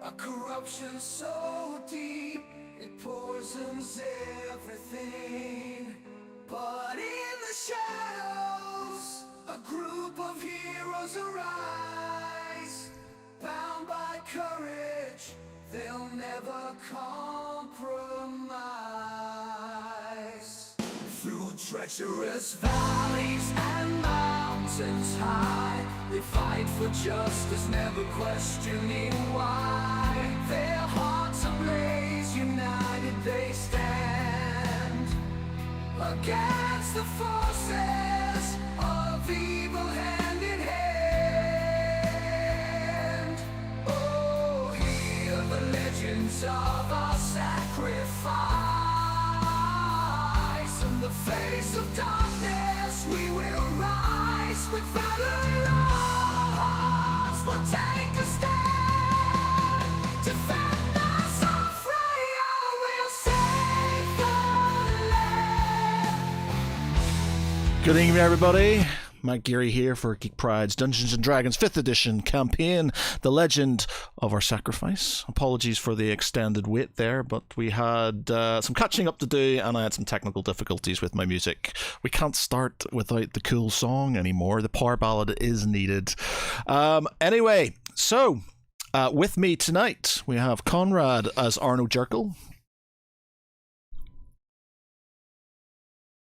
A corruption so deep, it poisons everything. But in the shadows, a group of heroes arise. Bound by courage, they'll never compromise. Through treacherous valleys and mountains high, they fight for justice, never questioning why. Their hearts ablaze, united they stand against the forces of evil hand in hand. Oh, hear the legends of our sacrifice. In the face of darkness, we will rise with valor in our hearts. We'll take a stand, defend us on Freya, we'll save the land. Good evening, everybody. Mike Geary here for Geek Pride's Dungeons & Dragons 5th edition campaign, The Legend of Our Sacrifice. Apologies for the extended wait there, but we had some catching up to do, and I had some technical difficulties with my music. We can't start without the cool song anymore. The power ballad is needed. Anyway, so with me tonight, we have Conrad as Arno Jerkel.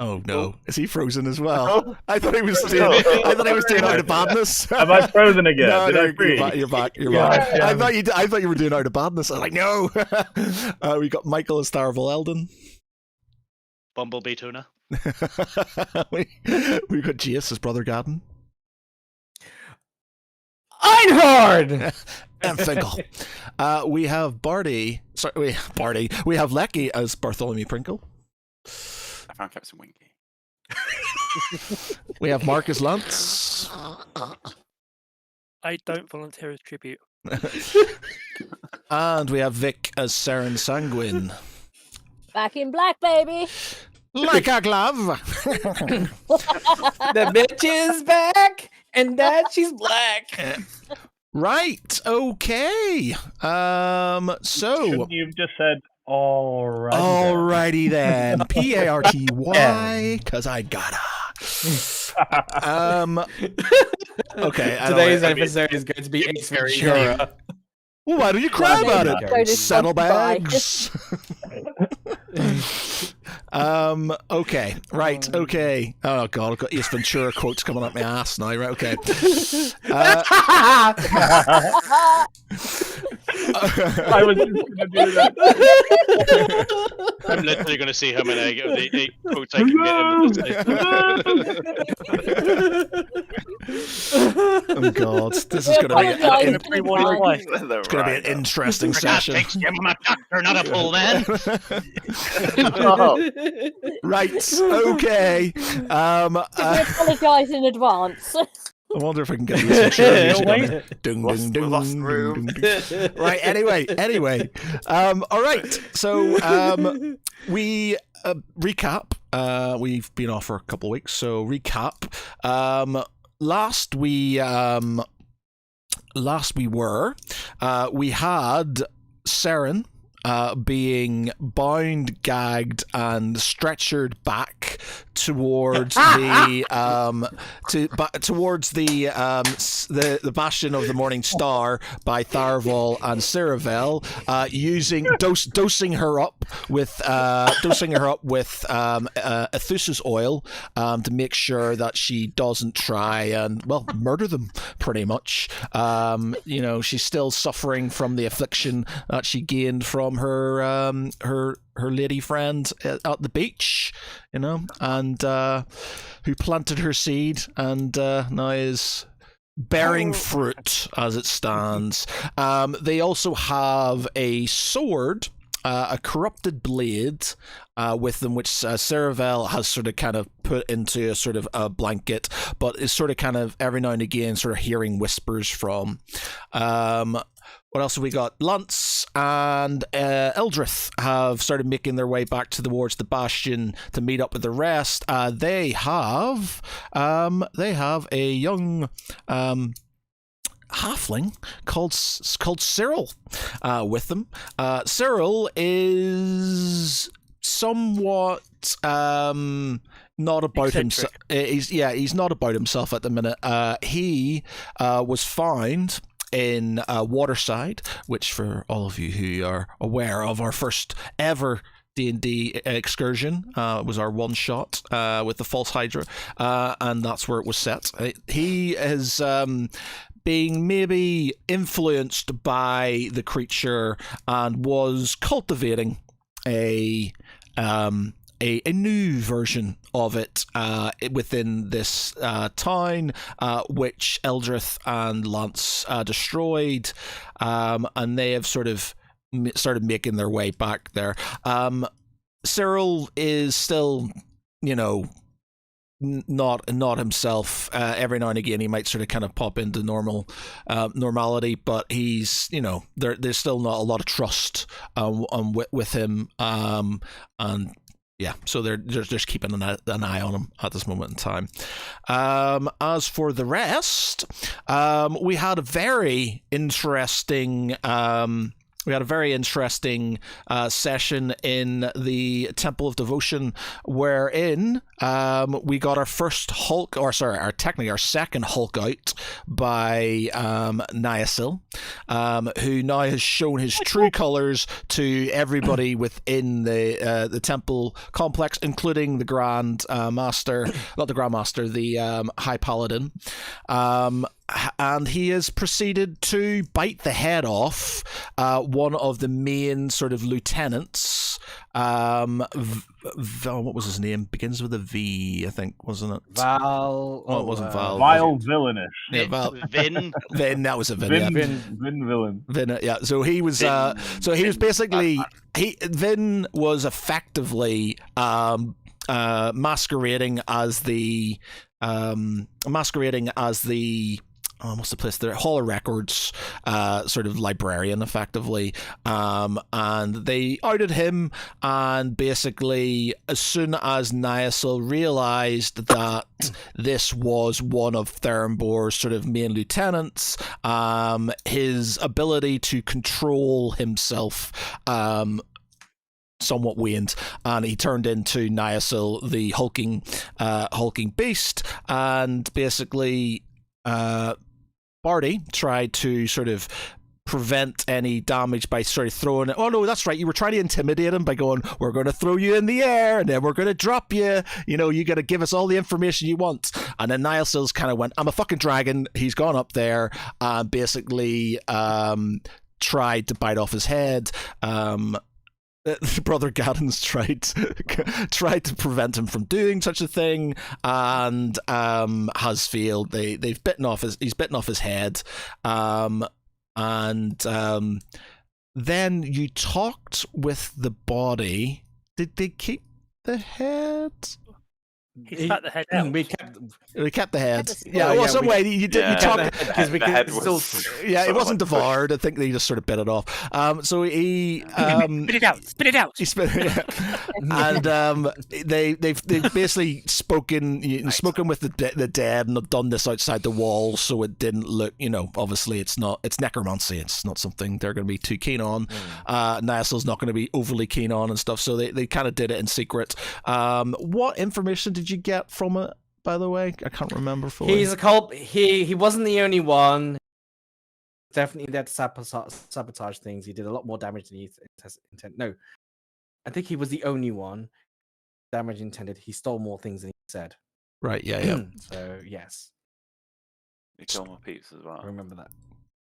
Oh no! Is he frozen as well? Oh. I thought he was doing. I thought he was doing out of badness. Am I frozen again? No, Did no, I freeze? you're back. You're God back. damn I it. thought you. I thought you were doing out of badness. I was like, no. We got Michael as Tharvel Eldon. Bumblebee tuna. we got Jace as Brother Gadden. Einhard! And Finkel. We have Barty. Sorry, Barty. We have Lecky as Bartholomew Prinkle. I found Captain Winky. We have Marcus Lantz. I don't volunteer as tribute. And we have Vic as Saren Sanguine. Back in black, baby. Like a glove. The bitch is back, and that she's black. Right. Okay. So. Shouldn't you've just said alright? Alrighty then. Party, because I gotta. Okay. Today's episode is going to be Ace Ventura. Well, why don't you cry Well, about maybe go it? to Saddlebags. Okay. Right. Okay. Oh god, I've got Ace Ventura quotes coming up my ass now. Right. Okay. I was just gonna do that. I'm literally going to see how many the quotes I can get in Oh god, this is going to be. Apologise in advance. It's going to be an interesting For God's session. sakes, Jim, I'm a doctor, not a bull man. Right. Okay. We apologise in advance. I wonder if I can get Ace Ventura music on Wait. it. Dung, Lost- dung, dung, lost dung, room. dung, dung. Right. Anyway. All right. So we recap. We've been off for a couple of weeks, so recap. Last we had Saren being bound, gagged, and stretchered back towards towards the bastion of the Morning Star by Tharval and Ciravel, using dosing her up with Ethusis oil to make sure that she doesn't try and murder them. Pretty much, she's still suffering from the affliction that she gained from her lady friend at the beach, and who planted her seed and now is bearing fruit as it stands. They also have a sword, a corrupted blade with them, which Ciravel has sort of kind of put into a sort of a blanket, but is sort of kind of every now and again sort of hearing whispers from. What else have we got? Lance and Eldrith have started making their way back towards the bastion to meet up with the rest. They have a young halfling called Cyril with them. Cyril is somewhat not about himself. He's not about himself at the minute. He was found in Waterside, which for all of you who are aware of our first ever D&D excursion, was our one shot with the False Hydra, and that's where it was set. He is being maybe influenced by the creature and was cultivating a new version of it within this town, which Eldrith and Lance destroyed, and they have sort of started making their way back there. Cyril is still, not himself. Every now and again, he might sort of kind of pop into normality, but he's, there's still not a lot of trust with him, and yeah, so they're just keeping an eye on him at this moment in time. As for the rest, we had a very interesting session in the Temple of Devotion, wherein we got our first Hulk, technically our second Hulk out by Niasil, who now has shown his true colors to everybody within the temple complex, including the Grand Master, not the Grand Master, the High Paladin. And he has proceeded to bite the head off one of the main sort of lieutenants. What was his name? Begins with a V, I think, wasn't it? Val. Oh, it wasn't Val. Vile villainous. Yeah, Val. Vin. Vin, that was a Vin. Vin villain. Vin, yeah. So he was. So he was basically. Vin was effectively masquerading as the. What's the place there? Hall of Records, sort of librarian, effectively. And they outed him, and basically, as soon as Niasil realized that this was one of Therambor's sort of main lieutenants, his ability to control himself somewhat waned, and he turned into Niasil, the hulking beast, and basically Barty tried to sort of prevent any damage by sort of throwing it. Oh no, that's right, you were trying to intimidate him by going, we're going to throw you in the air and then we're going to drop you, you got to give us all the information you want. And then Niasil's kind of went, I'm a fucking dragon. He's gone up there and basically tried to bite off his head. Brother Gaddens tried to prevent him from doing such a thing, and has failed. He's bitten off his head, and then you talked with the body. Did they keep the head? He spat the head out. We kept the head. Yeah, Well, some way you talked. Because we head could was still. Yeah, it wasn't devoured. I think they just sort of bit it off. So he Spit it out. Spit it out. he spit and they've basically spoken with the dead, and have done this outside the walls, so it didn't look. Obviously it's necromancy. It's not something they're going to be too keen on. Niasil's not going to be overly keen on and stuff. So they kind of did it in secret. What information did you get from it, by the way? I can't remember fully. He's a cult. He wasn't the only one. Definitely there to sabotage things. He did a lot more damage than he intended. No, I think he was the only one. Damage intended. He stole more things than he said. Right. Yeah. So yes, He killed my peeps as well. I remember that.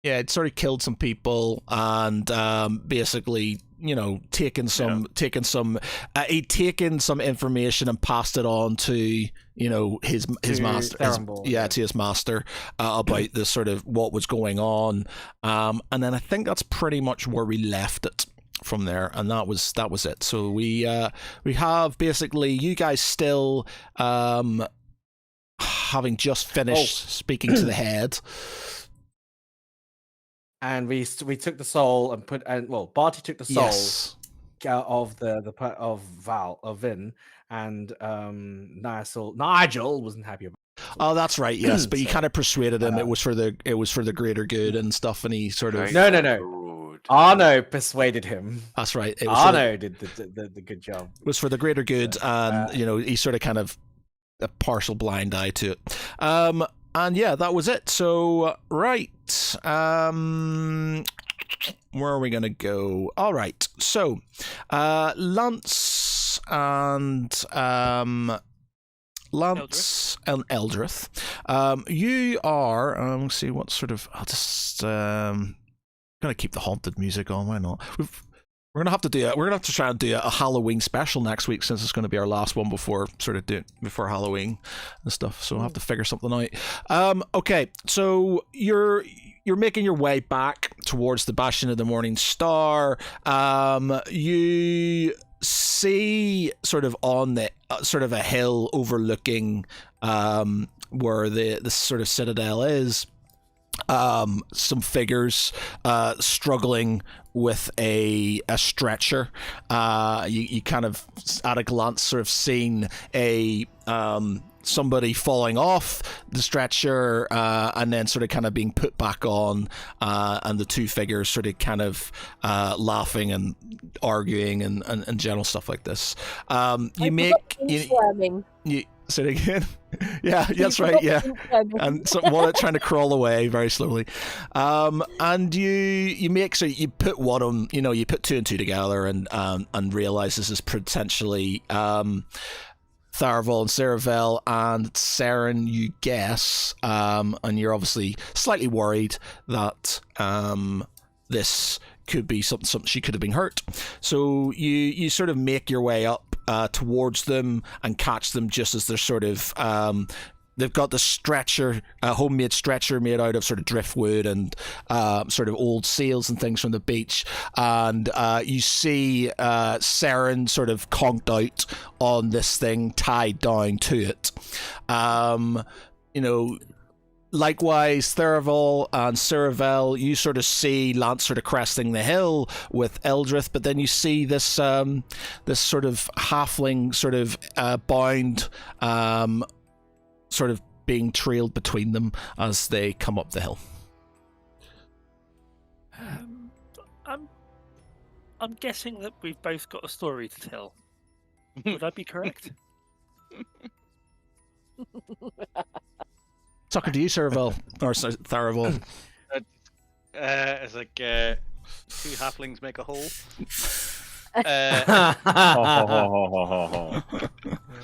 Yeah, it sort of killed some people, and basically, taken some he'd taken some information and passed it on to his master, to his master about the sort of what was going on, and then I think that's pretty much where we left it from there, and that was it. So we have basically you guys still having just finished speaking to the head. And we took the soul and Barty took the soul of of Vin, and Nigel wasn't happy about it. Oh, that's right. Yes, but you So, kind of persuaded him it was for the greater good and stuff, and he sort of. Right. No. Good. Arno persuaded him. That's right. It was for Arno did the good job. was for the greater good, and he sort of kind of a partial blind eye to it. And yeah, that was it. So right, where are we gonna go? All right, so Lance and Eldrith, you are. Let's see what sort of. I'll just gonna keep the haunted music on. Why not? We're gonna have to do it. We're gonna have to try and do a Halloween special next week, since it's going to be our last one before Halloween and stuff. So we'll have to figure something out. Okay, so you're making your way back towards the Bastion of the Morning Star. You see sort of on the sort of a hill overlooking where the sort of citadel is. Some figures struggling with a stretcher. You kind of at a glance sort of seen a somebody falling off the stretcher and then sort of kind of being put back on, and the two figures sort of kind of laughing and arguing and general stuff like this. You say it again. Yeah, that's right. Yeah, and one trying to crawl away very slowly. And you make so you put one on. You put two and two together and realize this is potentially Tharval and Seravel and Saren. You guess, and you're obviously slightly worried that this could be something she could have been hurt. So you sort of make your way up towards them and catch them just as they're sort of they've got the stretcher, a homemade stretcher made out of sort of driftwood and sort of old sails and things from the beach, and you see Saren sort of conked out on this thing, tied down to it. Likewise, Theraval and Seravel, you sort of see Lance sort of cresting the hill with Eldrith, but then you see this sort of halfling sort of bound, sort of being trailed between them as they come up the hill. I'm guessing that we've both got a story to tell. Would I be correct? Talking to you, Seravel, or Tharavel. It's like two halflings make a hole.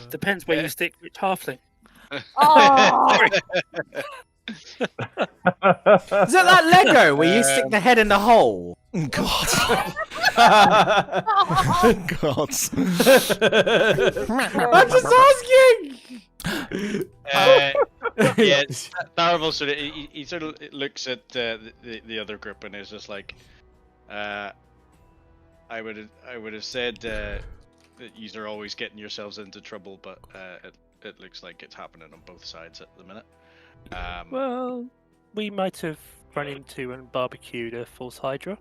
Depends where you stick which halfling. Oh, Is that Lego where you stick the head in the hole? God. God. I'm just asking. Yeah, Tharavel sort of he sort of looks at the other group and is just like, I would have said that you are always getting yourselves into trouble, but it looks like it's happening on both sides at the minute. Well, we might have run into and barbecued a false Hydra.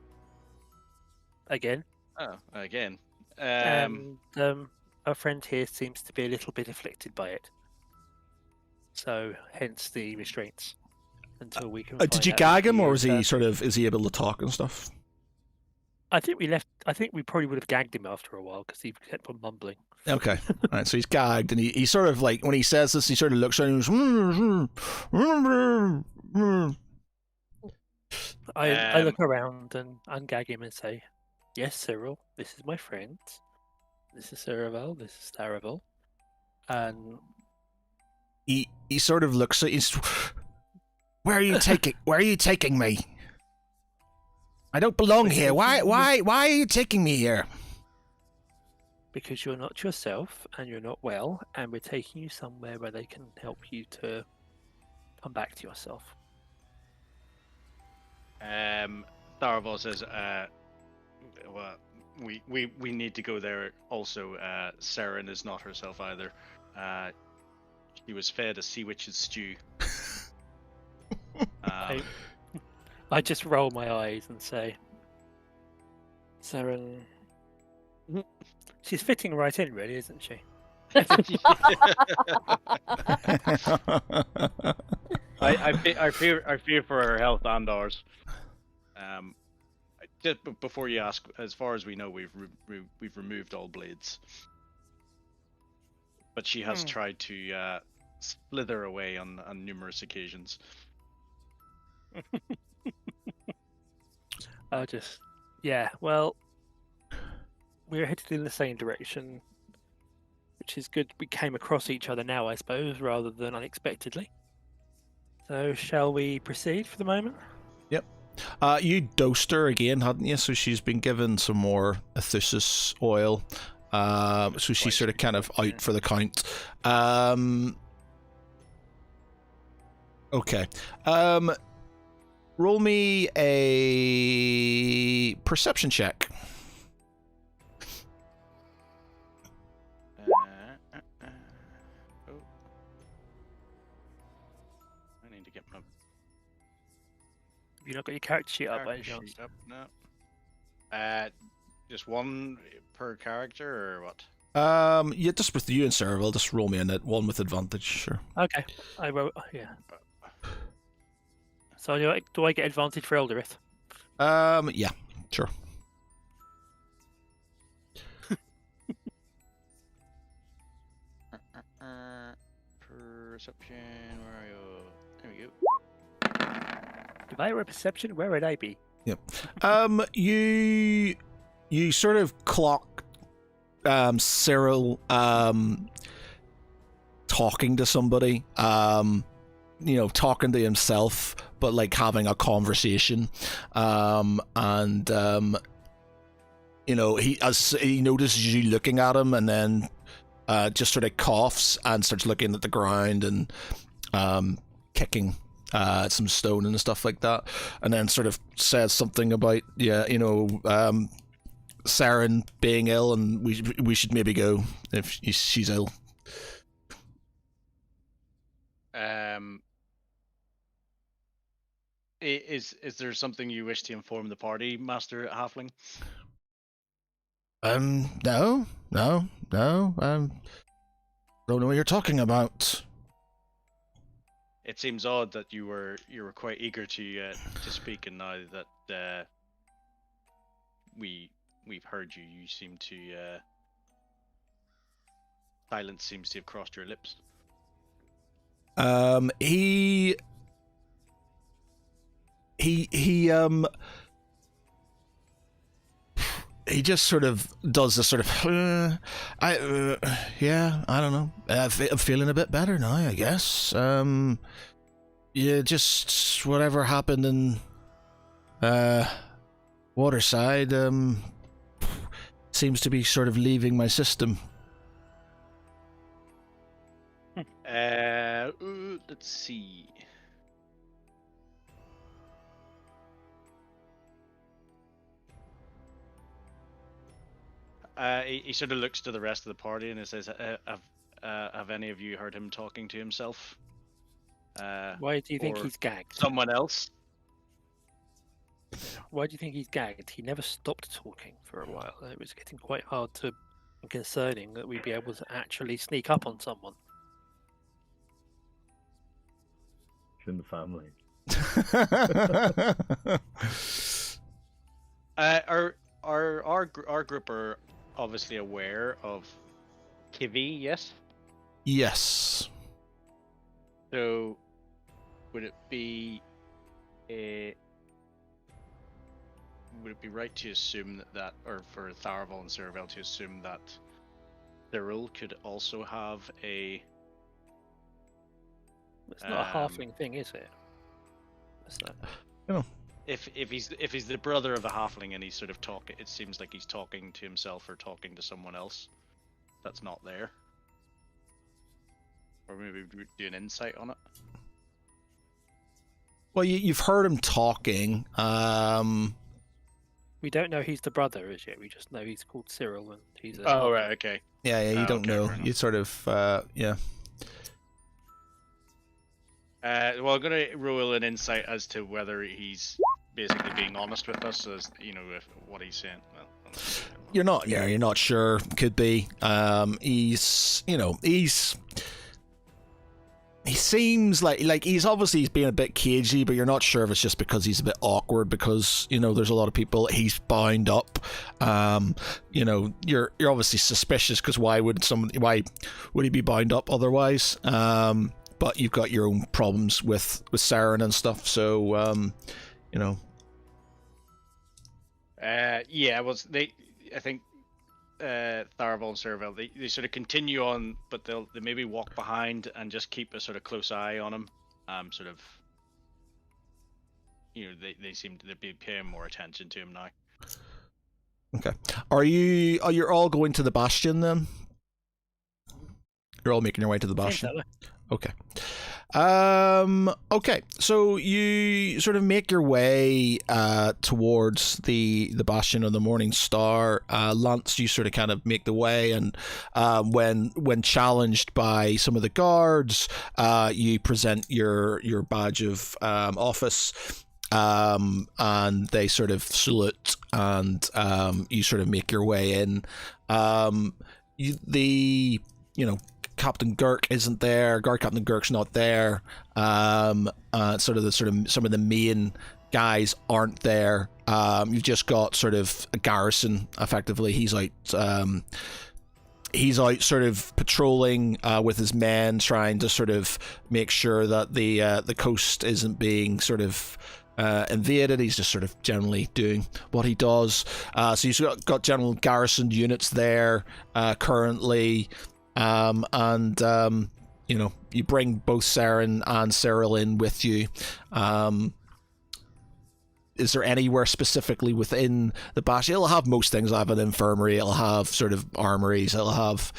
Again. Oh, again. And our friend here seems to be a little bit afflicted by it. So, hence the restraints until we can. Did you gag him, or is he able to talk and stuff? I think we probably would have gagged him after a while because he kept on mumbling. Okay, all right. So he's gagged, and he sort of like when he says this, he sort of looks around and goes, I look around and ungag him and say, "Yes, Cyril, this is my friend. This is Seravel. This is Tharavel." And he sort of looks at you. Where are you taking me? I don't belong here. Why are you taking me here? Because you're not yourself and you're not well, and we're taking you somewhere where they can help you to come back to yourself. Tharavel says, well, we need to go there. Also, Saren is not herself either. She was fed a sea witch's stew. I just roll my eyes and say, Saren, she's fitting right in, really, isn't she? I fear for her health and ours. Just before you ask, as far as we know, we've removed all blades, but she has tried to slither away on numerous occasions. Yeah, well, we're headed in the same direction, which is good. We came across each other now, I suppose, rather than unexpectedly. So, shall we proceed for the moment? Yep. You dosed her again, hadn't you? So she's been given some more Ethusis oil. So she's sort of kind of out for the count. Okay. Roll me a perception check. Oh. I need to get my Have you not got your character sheet up by any character chance? sheet up. No. Just one per character, or what? Yeah, just with you and Sarah, we'll just roll me in it. One with advantage, sure. Okay, I wrote. Yeah. So do I get advantage for Elderith? Yeah, sure. Perception. Where are you? There we go. If I were a perception, where would I be? Yep. You sort of clock Cyril talking to somebody, talking to himself, but like having a conversation, and he notices you looking at him, and then just sort of coughs and starts looking at the ground and kicking some stone and stuff like that, and then sort of says something about Saren being ill, and we should maybe go if she's ill. Is there something you wish to inform the party, Master Halfling? No. Don't know what you're talking about. It seems odd that you were quite eager to speak, and now that we've heard you, you seem to silence seems to have crossed your lips. He just sort of does this sort of I don't know. I'm feeling a bit better now, I guess. Just whatever happened in Waterside seems to be sort of leaving my system. Let's see. He sort of looks to the rest of the party and he says, have any of you heard him talking to himself? Why do you think or he's gagged? Someone else? Why do you think he's gagged? He never stopped talking for a while. It was getting quite hard and concerning that we'd be able to actually sneak up on someone. In the family. Our group are obviously aware of Kivi, yes? Yes. So, would it be right to assume that or for Tharavel and Ceravel to assume that Cyril could also have a? It's not a halfling thing, is it? What's that? If he's the brother of a halfling and he's sort of talking, it seems like he's talking to himself or talking to someone else that's not there. Or maybe do an insight on it. Well, you've heard him talking. We don't know he's the brother as yet. We just know he's called Cyril and he's. Oh right, okay. Yeah, you don't okay, know. fair enough. You sort of, yeah. Well, I'm gonna roll an insight as to whether he's basically being honest with us, as if what he's saying. Well, you're not. Yeah, you're not sure. Could be. He's, you know, he seems like he's being a bit cagey, but you're not sure if it's just because he's a bit awkward because, you know, there's a lot of people he's bound up. You know, you're obviously suspicious because why would he be bound up otherwise? But you've got your own problems with Saren and stuff, so you know. Yeah, I think Tharavel and Serval, they sort of continue on, but they maybe walk behind and just keep a sort of close eye on him. Sort of, you know, they seem to be paying more attention to him now. Okay. Are you all going to the Bastion then? You're all making your way to the Bastion. Okay. Okay, so you sort of make your way towards the Bastion of the Morning Star. Lance, you sort of kind of make the way, and when challenged by some of the guards, you present your badge of office. And they sort of salute, and you sort of make your way in. Captain Girk isn't there. Guard Captain Girk's not there. Some of the main guys aren't there. You've just got sort of a garrison. Effectively, he's out sort of patrolling with his men, trying to sort of make sure that the coast isn't being sort of invaded. He's just sort of generally doing what he does. So you've got general garrison units there currently. You know, you bring both Saren and Cyril in with you. Is there anywhere specifically within the Bastion? It'll have most things. It'll have an infirmary. It'll have sort of armories. It'll have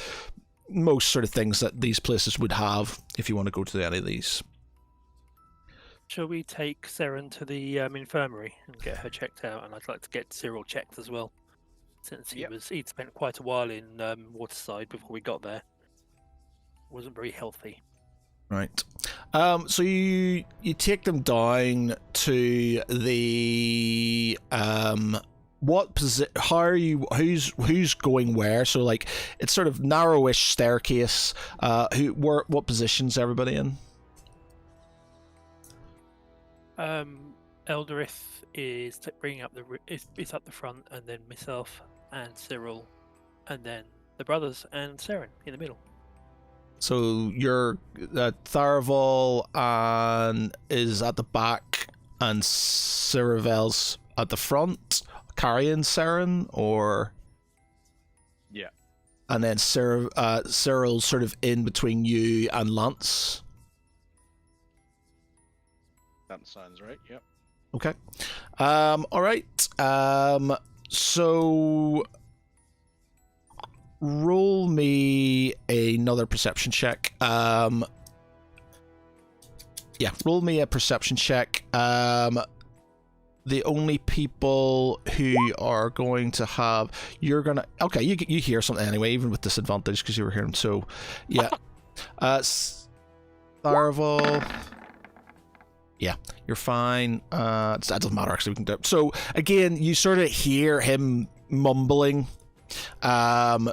most sort of things that these places would have if you want to go to any of these. Shall we take Saren to the infirmary and get her checked out? And I'd like to get Cyril checked as well, since he'd spent quite a while in Waterside before we got there. Wasn't very healthy. Right. So you take them down to the how are you? Who's going where? So like it's sort of narrowish staircase. What position's everybody in? Eldarith is bringing up is up the front, and then myself and Cyril, and then the brothers and Saren in the middle. So you're Tharavel is at the back, and Cyrvel's at the front, carrying Saren, or yeah, and then Cyril's sort of in between you and Lance. That sounds right. Yep. Okay. All right. So roll me another perception check. Yeah, roll me a perception check. The only people who are going to have okay, you hear something anyway, even with disadvantage because you were hearing. So yeah, Tharavel. Yeah, you're fine. That doesn't matter, actually. We can do it. So again, you sort of hear him mumbling, talking,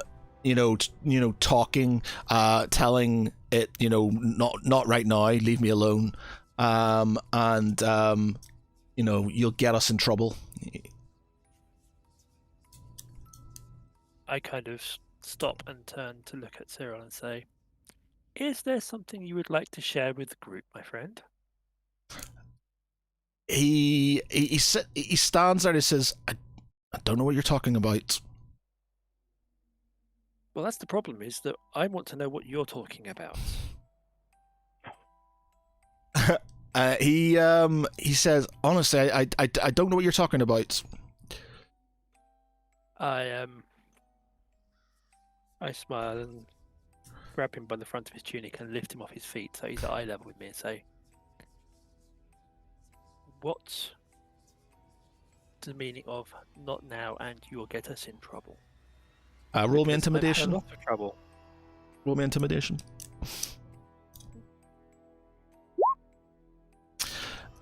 telling it, not right now, leave me alone, you'll get us in trouble. I kind of stop and turn to look at Cyril and say, "Is there something you would like to share with the group, my friend?" He stands there and he says, I don't know what you're talking about. Well, that's the problem, is that I want to know what you're talking about. He says, honestly, I don't know what you're talking about. I smile and grab him by the front of his tunic and lift him off his feet so he's at eye level with me and say, "What's the meaning of not now and you'll get us in trouble?" Roll me intimidation. I've had a lot of trouble. Roll me intimidation.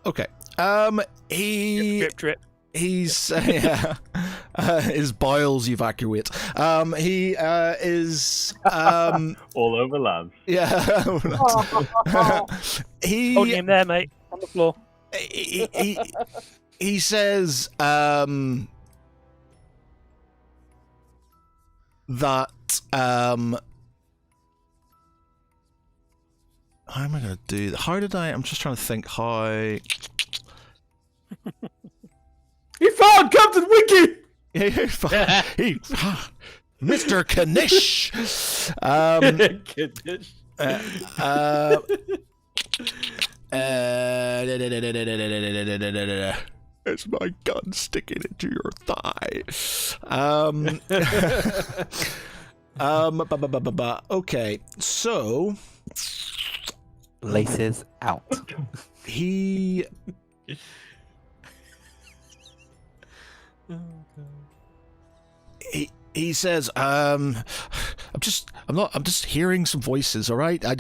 Okay. Drip, drip, drip. He's yeah. his bowels evacuate. He is All over, lads. yeah. Holding he him there, mate, on the floor. he says that how am I going to do that? How did I? I'm just trying to think how. He found Captain Wiki! Mr. Kanish. Goodness. It's my gun sticking into your thigh. Okay, so Laces out. he he says, I'm just hearing some voices. All right, I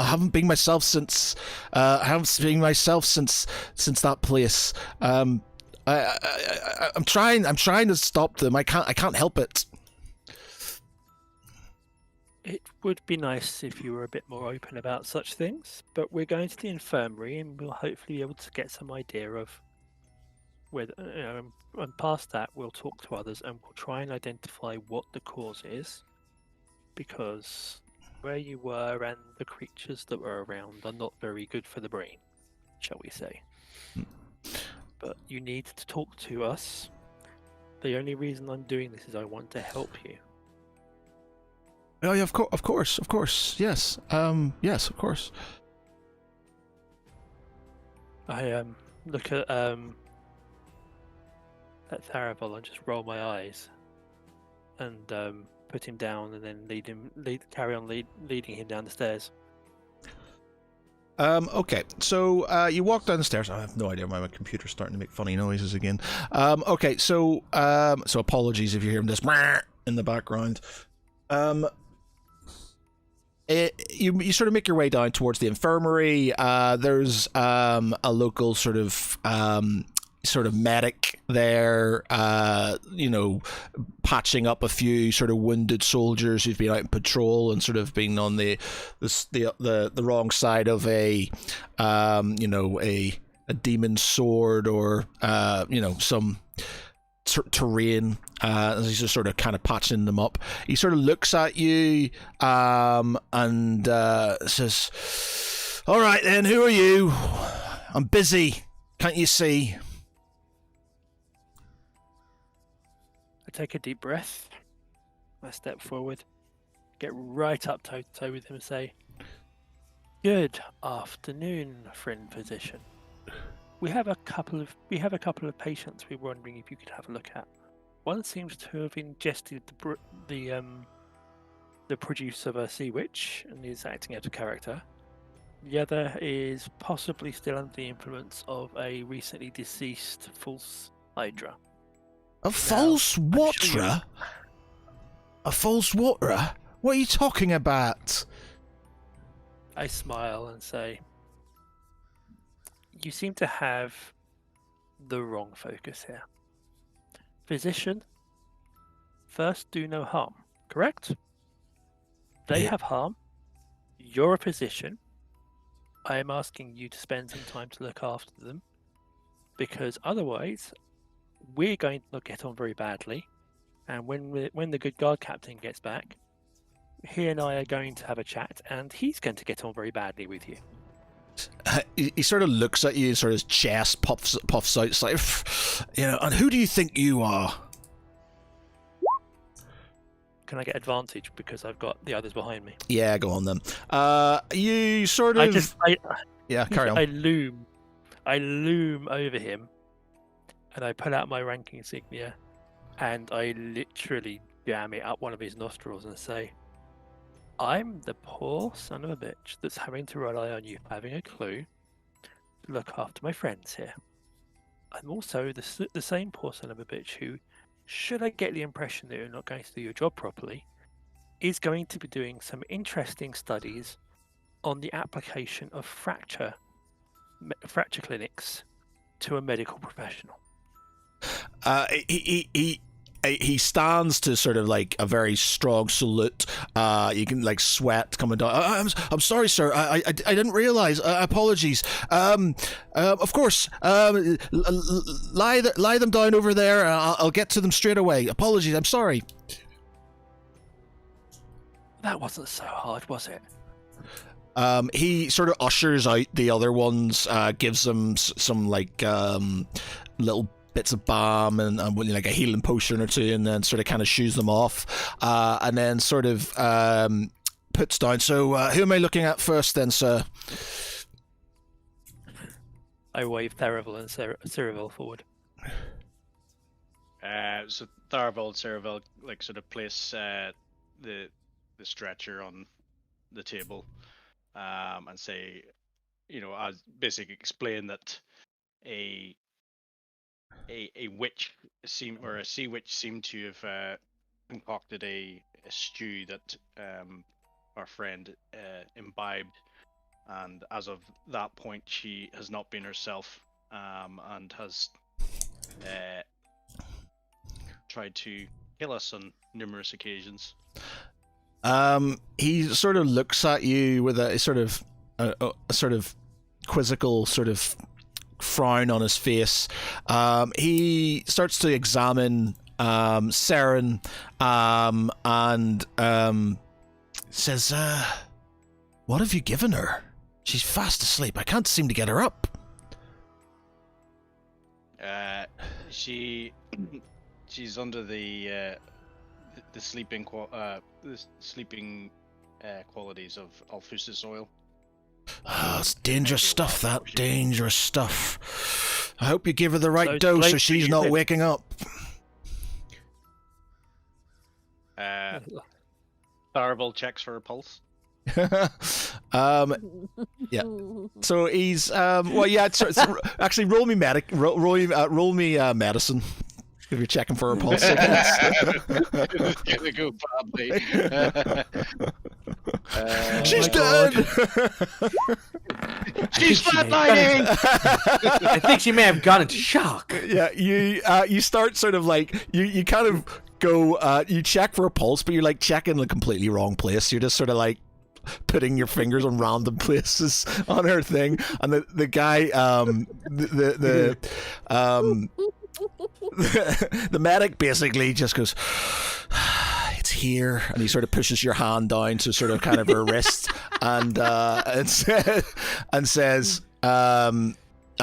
haven't been myself since since that place. I'm trying to stop them. I can't help it. It would be nice if you were a bit more open about such things, but we're going to the infirmary and we'll hopefully be able to get some idea of whether, and past that we'll talk to others and we'll try and identify what the cause is, because where you were and the creatures that were around are not very good for the brain, shall we say. But you need to talk to us. The only reason I'm doing this is I want to help you. Oh yeah, of course, yes, yes, of course. I look at Tharavel and just roll my eyes, and put him down, and then carry on leading him down the stairs. Okay, so you walk down the stairs. I have no idea why my computer's starting to make funny noises again. Okay, so apologies if you hear this in the background. You sort of make your way down towards the infirmary. There's a local sort of medic there, patching up a few sort of wounded soldiers who've been out in patrol and sort of been on the wrong side of a demon sword or some terrain. He's just sort of kind of patching them up. He sort of looks at you and says, "All right then, who are you? I'm busy. Can't you see?" I take a deep breath. I step forward, get right up toe to toe with him and say, "Good afternoon, friend physician. We have a couple of patients we're wondering if you could have a look at. One seems to have ingested the produce of a sea witch and is acting out of character. The other is possibly still under the influence of a recently deceased false hydra." A false waterer? A false waterer? What are you talking about? I smile and say, "You seem to have the wrong focus here. Physician, first do no harm, correct? They Yeah. have harm. You're a physician. I am asking you to spend some time to look after them, because otherwise we're going to get on very badly, and when the good guard captain gets back, he and I are going to have a chat, and he's going to get on very badly with you." He sort of looks at you and sort of his chest puffs out. It's like, and who do you think you are? Can I get advantage because I've got the others behind me? Yeah, go on then. You sort of... Yeah, carry on. I loom over him, and I pull out my rank insignia, and I literally jam it up one of his nostrils and say, "I'm the poor son of a bitch that's having to rely on you having a clue to look after my friends here. I'm also the same poor son of a bitch who, should I get the impression that you're not going to do your job properly, is going to be doing some interesting studies on the application of fracture clinics to a medical professional." he stands to sort of like a very strong salute. You can like sweat coming down. I'm sorry, sir. I didn't realize. Apologies. Of course. Lie them down over there. I'll get to them straight away. Apologies. I'm sorry. That wasn't so hard, was it? He sort of ushers out the other ones, gives them some like little bits of balm and like a healing potion or two, and then sort of kind of shoos them off, and then sort of puts down. So who am I looking at first then, sir? I wave Tharavel and Cyril forward. So Tharavel and Cyril like sort of place the stretcher on the table, and say, as basically explain that a witch a sea witch seemed to have concocted a stew that our friend imbibed, and as of that point she has not been herself, and has tried to kill us on numerous occasions. He sort of looks at you with a sort of quizzical sort of frown on his face. He starts to examine Saren, and says, "What have you given her? She's fast asleep. I can't seem to get her up." She's under the sleeping qualities of Alphusis oil. Oh, it's dangerous stuff, that. Dangerous stuff. I hope you give her the right dose so she's not waking up. Tharavel checks for her pulse. Yeah. So he's actually roll me medicine. If you're checking for her pulse, I guess. It's gonna go badly. She's dead. She's flatlining. I think she may have gone into shock. Yeah, you start sort of like you kind of go you check for a pulse, but you're like checking the completely wrong place. You're just sort of like putting your fingers on random places on her thing, and the guy the medic basically just goes, "It's here," and he sort of pushes your hand down to sort of kind of her wrist, and says, and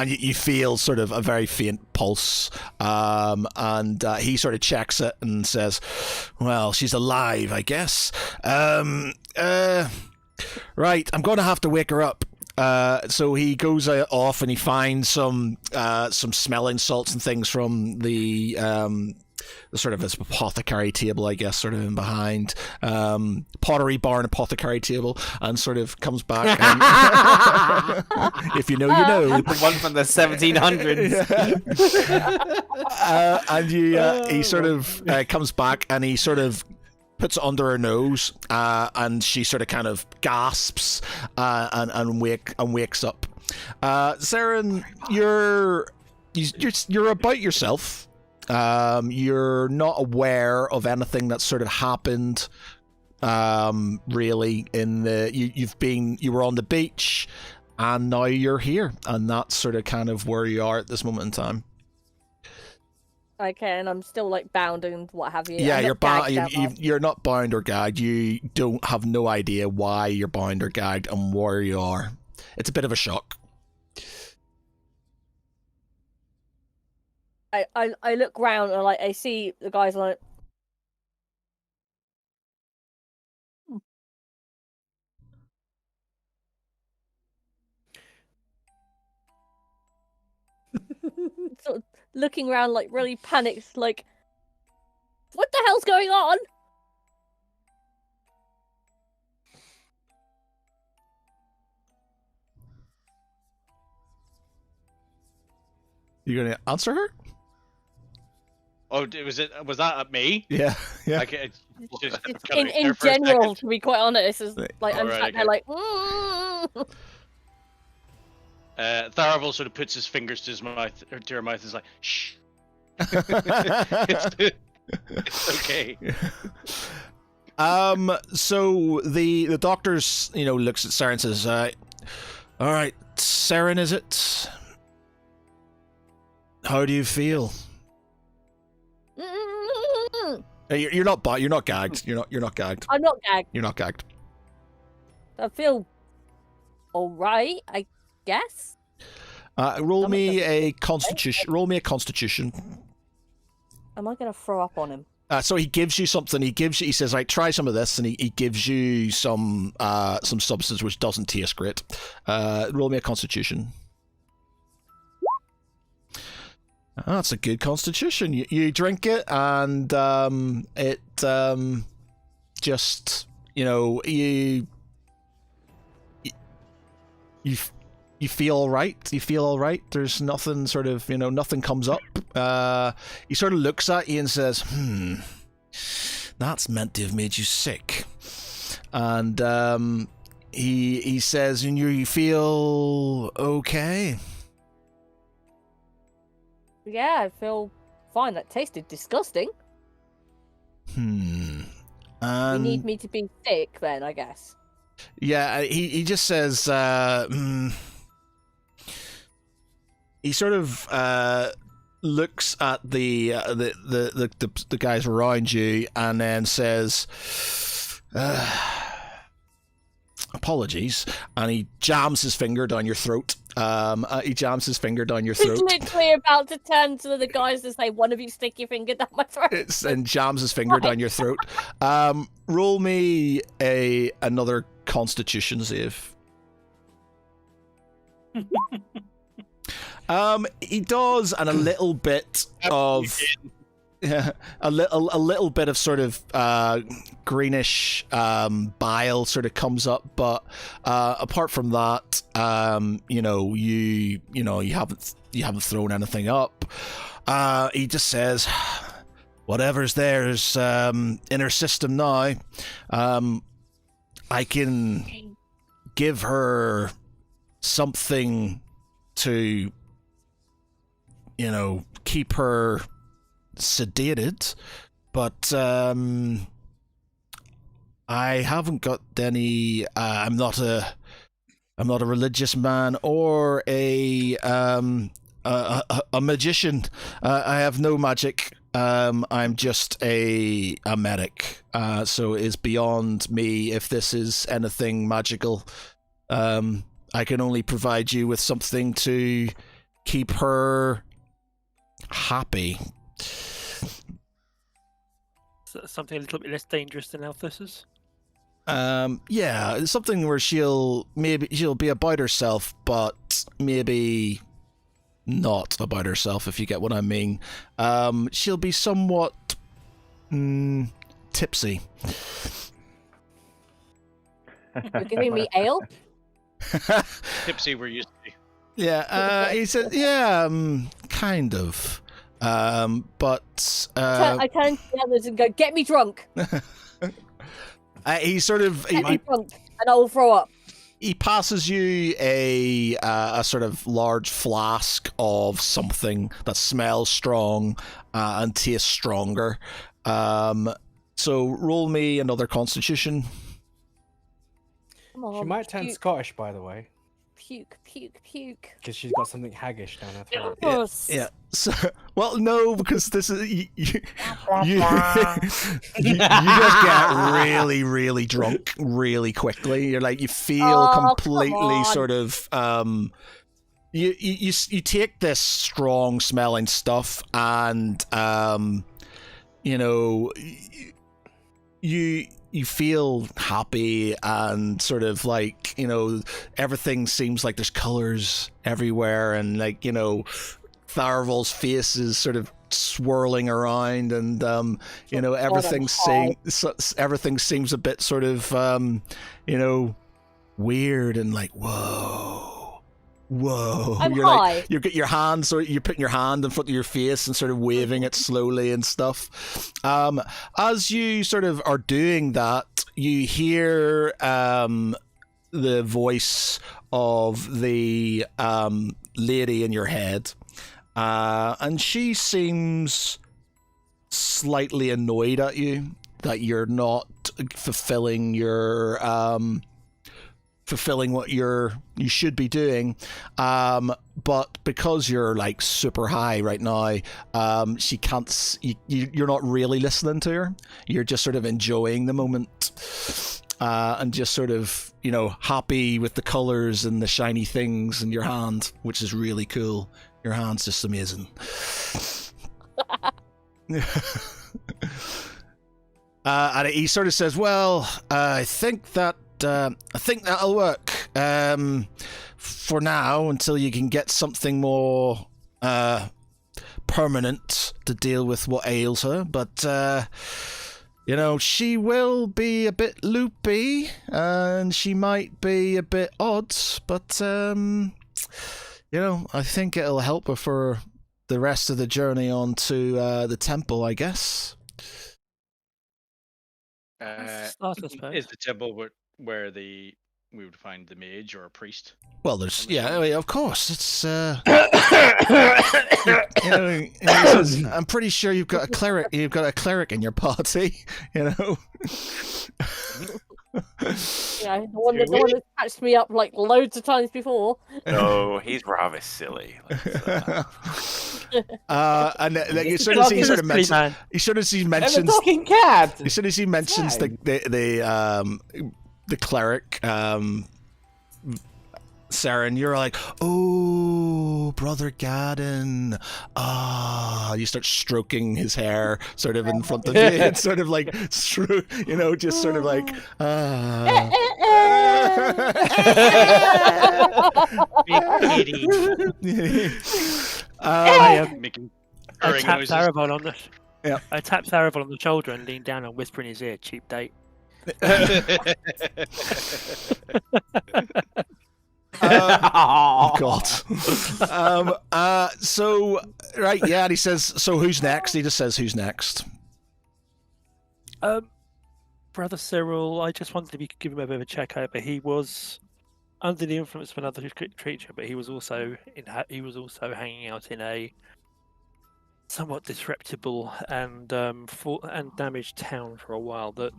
you feel sort of a very faint pulse, and he sort of checks it and says, "Well, she's alive, I guess. Right, I'm going to have to wake her up." So he goes off and he finds some smelling salts and things from the sort of his apothecary table, I guess, sort of in behind, pottery barn apothecary table, and sort of comes back. And if you know, you know. The one from the 1700s. And he sort of comes back and he sort of puts it under her nose, and she sort of kind of gasps and wakes up. Saren, you're about yourself. You're not aware of anything that's sort of happened. Really, you were on the beach, and now you're here, and that's sort of kind of where you are at this moment in time. Okay, and I'm still like bound and what have you. Yeah, I'm you're not bound. gagged You're not bound or gagged. You don't have no idea why you're bound or gagged and where you are. It's a bit of a shock. I look round and I see the guys like. Sort of looking around like really panicked, like, what the hell's going on? You gonna answer her? Oh, was that at me? Yeah, yeah. Okay, just In general, to be quite honest, is like I'm Alright, sat there okay. like. Tharavel sort of puts his fingers to his mouth, or to her mouth, and is like, "Shh." It's okay. So the doctors, looks at Saren and says, "All right, Saren, is it? How do you feel? You're not gagged. You're not gagged. I'm not gagged. You're not gagged. I feel all right, I guess. Roll me a constitution. Roll me a constitution. Am I gonna throw up on him? So he gives you something. He says, "Right, try some of this," and he gives you some substance which doesn't taste great. Roll me a constitution. That's a good constitution. You drink it, and it just you feel all right. You feel all right. There's nothing nothing comes up. He sort of looks at you and says, that's meant to have made you sick. And he says, and you feel okay? Yeah, I feel fine. That tasted disgusting. You need me to be sick then, I guess. Yeah, he just says, he sort of looks at the guys around you and then says, apologies, and he jams his finger down your throat. He's literally about to turn to the guys and say, one of you stick your finger down my throat. And jams his finger down your throat. Roll me another constitution save. He does, and a little bit of a little bit of sort of greenish bile sort of comes up, but apart from that, you haven't thrown anything up. He just says, whatever's there is in her system now. I can give her something to keep her sedated, but I haven't got any. I'm not a religious man or a magician. I have no magic. I'm just a medic. So it's beyond me if this is anything magical. I can only provide you with something to keep her happy. Something a little bit less dangerous than Althus's? Yeah, it's something where she'll be about herself, but maybe not about herself, if you get what I mean. She'll be somewhat tipsy. You're giving me ale? Tipsy we're used to. Yeah, he said, yeah, kind of. But I turn to the others and go, get me drunk. He sort of Get me drunk, and I will throw up. He passes you a sort of large flask of something that smells strong and tastes stronger. So roll me another constitution. Come on, She might turn puke, Scottish, by the way, puke. because she's got something haggish down her throat. Gross. Yeah. So, well, no, because this is you just get really, really drunk really quickly. You're like, you feel completely sort of you take this strong smelling stuff and you feel happy and sort of like, everything seems like there's colors everywhere, and like, Tharval's face is sort of swirling around, and everything seems a bit sort of weird and like, whoa. I'm you're high. like, you get your hand, so you're putting your hand in front of your face and sort of waving it slowly and stuff. As you sort of are doing that, you hear the voice of the lady in your head, and she seems slightly annoyed at you that you're not fulfilling your fulfilling what you should be doing, but because you're like super high right now, she can't. You're not really listening to her. You're just sort of enjoying the moment, and just sort of happy with the colors and the shiny things in your hand, which is really cool. Your hand's just amazing. And he sort of says, "Well, I think that'll work for now until you can get something more permanent to deal with what ails her. But she will be a bit loopy and she might be a bit odd. But I think it'll help her for the rest of the journey on to the temple, I guess." Start, I suppose. Is the temple where we would find the mage or a priest? Well, there's of course it's. I'm pretty sure you've got a cleric. You've got a cleric in your party. Yeah, the one that's patched me up like loads of times before. No, he's rather silly. And as soon as he sort of mentions, And the talking cat. as soon as he mentions the cleric, Saren, you're like, "Oh, brother Gadden." You start stroking his hair sort of in front of you. It's sort of like, just sort of like, I tapped Arabon on the I tapped Arabon on the shoulder and leaned down and whisper in his ear, "Cheap date." Oh God. So right, yeah, and he says, "So who's next?" He just says, "Who's next?" Brother Cyril, I just wondered if you could give him a bit of a check over. He was under the influence of another creature, but he was also hanging out in a somewhat disreputable and damaged town for a while that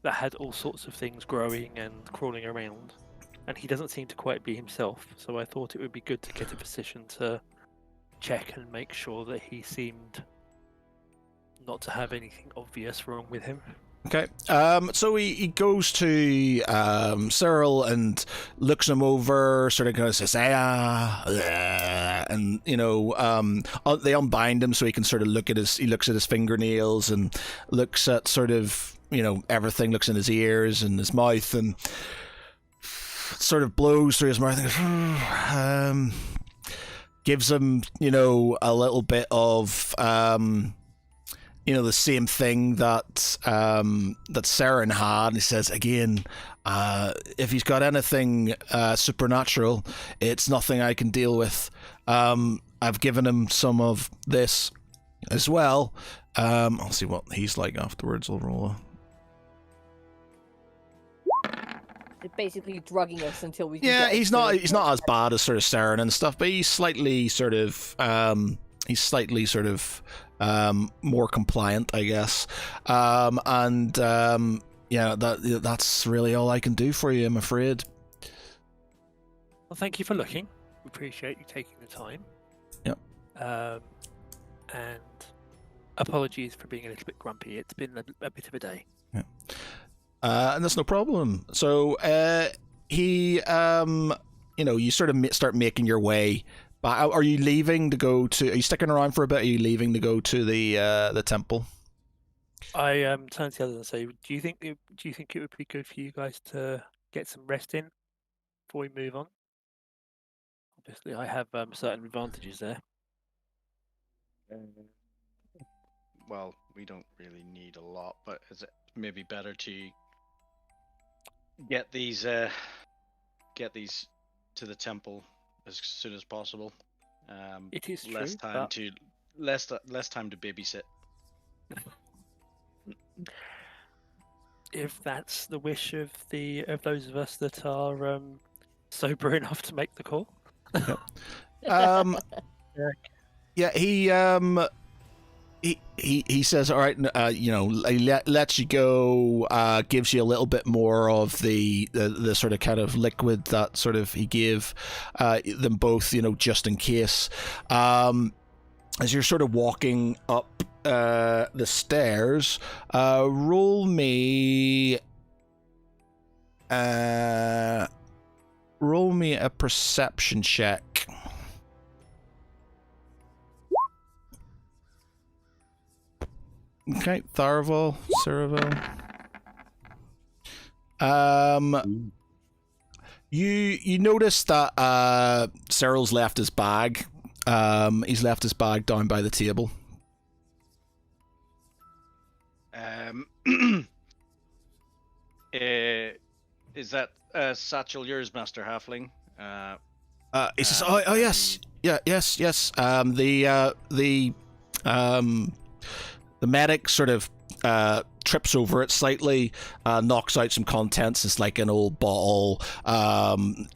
had all sorts of things growing and crawling around, and he doesn't seem to quite be himself. So I thought it would be good to get a position to check and make sure that he seemed not to have anything obvious wrong with him. Okay. So he goes to Cyril and looks him over, sort of kind of says, and they unbind him so he can sort of he looks at his fingernails and looks at sort of everything, looks in his ears and his mouth and sort of blows through his mouth and goes, gives him a little bit of the same thing that Saren had, and he says again, if he's got anything supernatural, it's nothing I can deal with. I've given him some of this as well. I'll see what he's like afterwards. I'll roll. They're basically drugging us until we. Yeah, he's not as bad as sort of Saren and stuff, but he's slightly sort of more compliant, I guess. That's really all I can do for you, I'm afraid. Well, thank you for looking. We appreciate you taking the time. Yep. And apologies for being a little bit grumpy. It's been a bit of a day. Yeah. And that's no problem. So you sort of start making your way. Are you leaving to go to? Are you sticking around for a bit? Are you leaving to go to the temple? I turn to the others and say, do you think it would be good for you guys to get some rest in before we move on? Obviously, I have certain advantages there. Well, we don't really need a lot, but is it maybe better to get these to the temple as soon as possible? It is less true, time to less time to babysit. If that's the wish of those of us that are sober enough to make the call. Yeah, he he says, all right, he lets you go, gives you a little bit more of the sort of kind of liquid that sort of he gave them both, just in case. As you're sort of walking up the stairs, roll me a perception check. Okay, Tharval, Ceravel. You notice that Cyril's left his bag. He's left his bag down by the table. Is that satchel yours, Master Halfling? He says, "Oh yes, yes. The medic sort of trips over it slightly, knocks out some contents. It's like an old bottle, some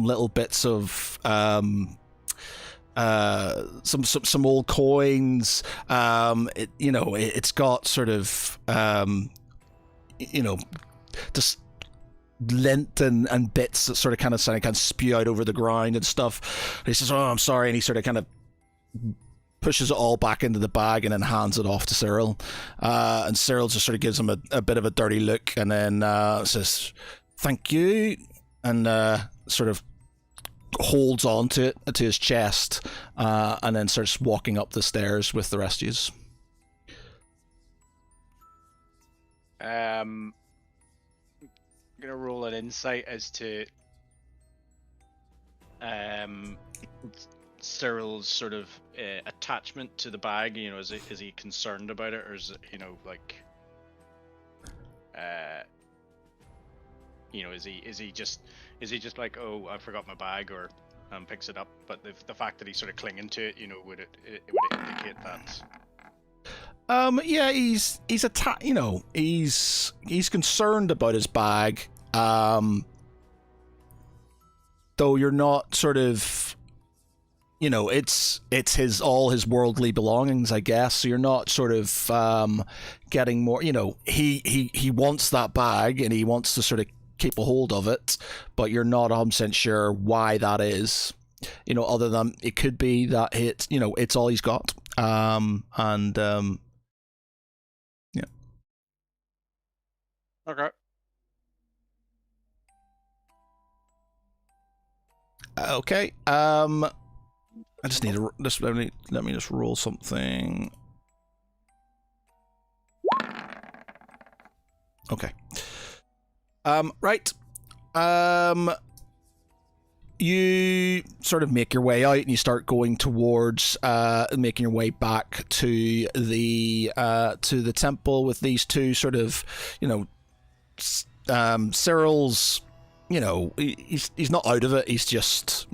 little bits of some old coins. It's got sort of just lint and bits that sort of kind of spew out over the ground and stuff. And he says, "Oh, I'm sorry," and he sort of kind of pushes it all back into the bag and then hands it off to Cyril. And Cyril just sort of gives him a bit of a dirty look and then says, "Thank you," and sort of holds on to it, to his chest, and then starts walking up the stairs with the rest of you. I'm gonna roll an insight as to Cyril's sort of attachment to the bag. Is he concerned about it, or is it, is he just like, oh, I forgot my bag, or picks it up? But the fact that he's sort of clinging to it, would it indicate that? Yeah, he's concerned about his bag. Though you're not sort of, it's all his worldly belongings, I guess. So you're not sort of getting more. He wants that bag and he wants to sort of keep a hold of it, but you're not 100% sure why that is. Other than it could be that it's all he's got. Yeah. Okay. Okay. I just need to let me just roll something. Okay. Right. You sort of make your way out and you start going towards making your way back to the temple with these two sort of, Cyril's, he's not out of it. He's just,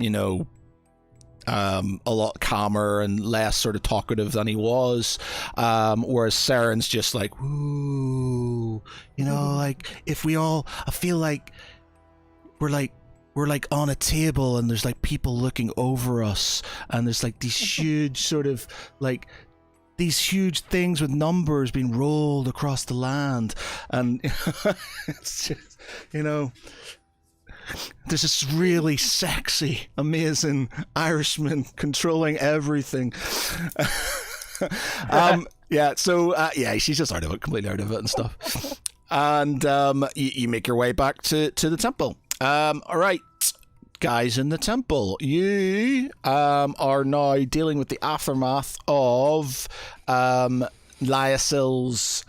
a lot calmer and less sort of talkative than he was. Whereas Saren's just like, ooh, like if we all, I feel like we're like on a table and there's like people looking over us and there's like these huge sort of like these huge things with numbers being rolled across the land, and it's just, there's this really sexy, amazing Irishman controlling everything. She's just out of it, completely out of it and stuff. And you make your way back to the temple. All right, guys in the temple, you are now dealing with the aftermath of Lyasil's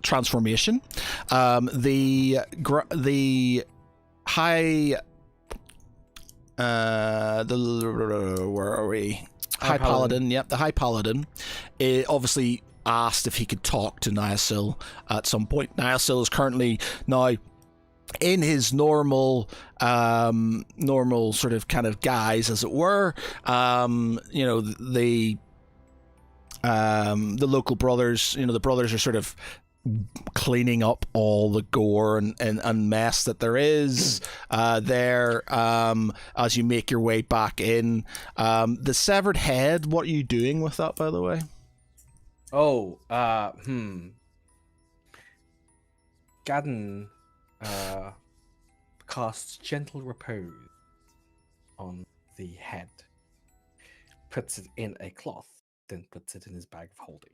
transformation. The high where are we? High Paladin. Yep, the High Paladin. Obviously asked if he could talk to Nyasil at some point. Nyasil is currently now in his normal sort of kind of guise, as it were. The local brothers, the brothers are sort of cleaning up all the gore and mess that there is there as you make your way back in. The severed head, what are you doing with that, by the way? Oh, Gadden casts Gentle Repose on the head, puts it in a cloth, then puts it in his bag of holding.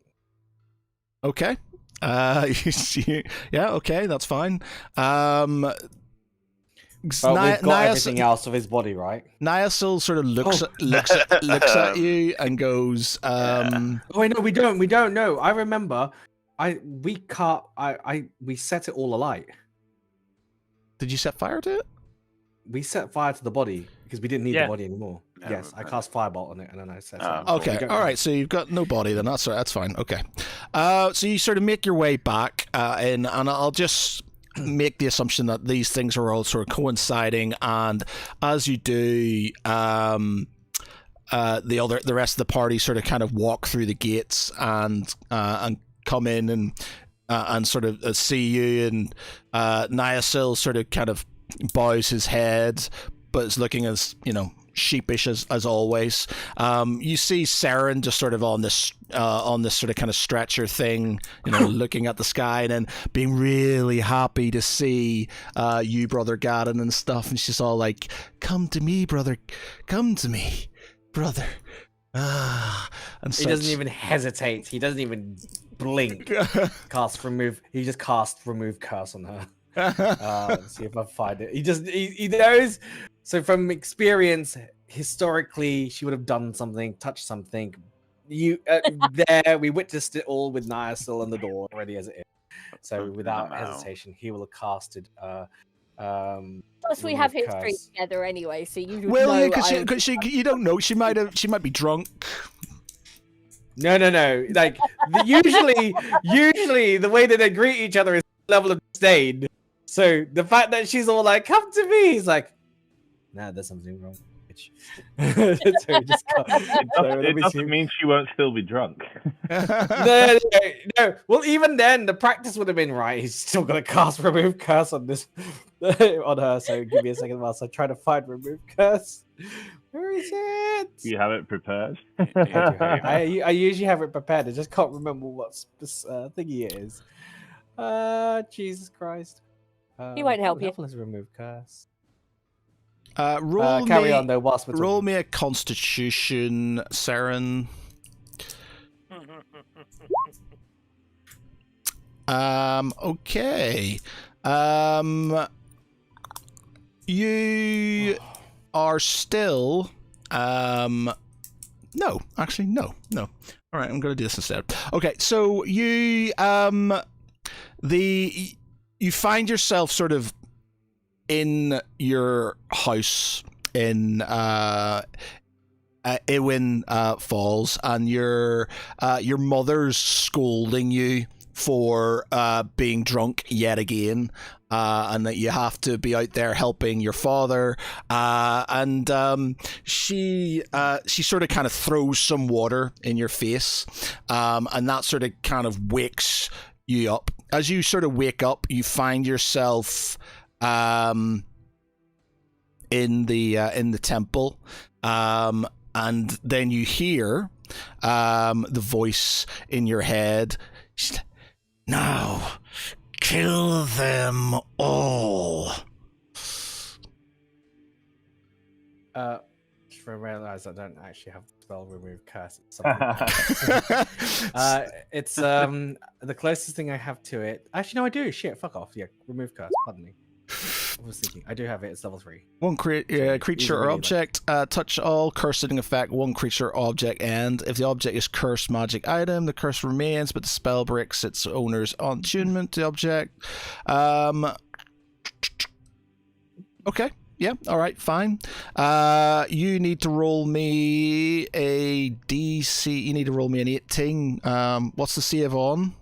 Okay. Yeah, okay, that's fine. But we've got everything else of his body, right? Niasil sort of looks at you and goes, Oh wait, no, we don't know. I remember we set it all alight. Did you set fire to it? We set fire to the body because we didn't need Yeah. the body anymore. Yeah, Yes, I cast Firebolt on it and then I set it. Oh, alight. Okay, all right. So you've got no body then. That's fine. Okay. So you sort of make your way back in, and I'll just make the assumption that these things are all sort of coinciding, and as you do, the rest of the party sort of kind of walk through the gates and come in and sort of see you, and Niasil sort of kind of bows his head, but is looking as, you know, sheepish as always. You see Saren just sort of on this sort of kind of stretcher thing, you know, looking at the sky and then being really happy to see you, Brother Gadden, and stuff. And she's all like, "Come to me, brother. Come to me, brother." And he doesn't even hesitate. He doesn't even blink. Cast remove. He just cast remove curse on her. Let's see if I find it. He knows. So from experience, historically, she would have done something, touched something. There we witnessed it all with Niasil on the door already as it is. So without hesitation, he will have casted. Plus, we have history together anyway, so you well, know. yeah, because you don't know. She might be drunk. No. Like usually the way that they greet each other is level of disdain. So the fact that she's all like, "Come to me," he's like, "Nah, there's something wrong, bitch." So he just it doesn't mean she won't still be drunk. No. Well, even then, the practice would have been right. He's still gonna cast remove curse on this on her. So give me a second whilst I try to find remove curse. Where is it? You have it prepared. I usually have it prepared. I just can't remember what this thingy it is. Jesus Christ. He won't help you. Let's remove curse. Carry on though. Whilst we're roll talking. me a Constitution, Saren. Okay. You are still. No, actually, no. All right, I'm going to do this instead. Okay, so you you find yourself sort of in your house in Ewin Falls, and your mother's scolding you for being drunk yet again, and that you have to be out there helping your father, and she sort of kind of throws some water in your face, and that sort of kind of wakes you up. As you sort of wake up, you find yourself in the temple, and then you hear the voice in your head. Now, kill them all. Just realize I don't actually have the spell remove curse. It's something it's the closest thing I have to it. Actually, no, I do. Shit, fuck off. Yeah, remove curse. Pardon me. I was thinking. I do have it. It's level 3. One creature or object, touch all, cursing effect, one creature or object, and if the object is cursed magic item, the curse remains, but the spell breaks its owner's attunement to the object. Okay. Yeah, alright, fine. You need to roll me a DC. You need to roll me an 18. What's the save on?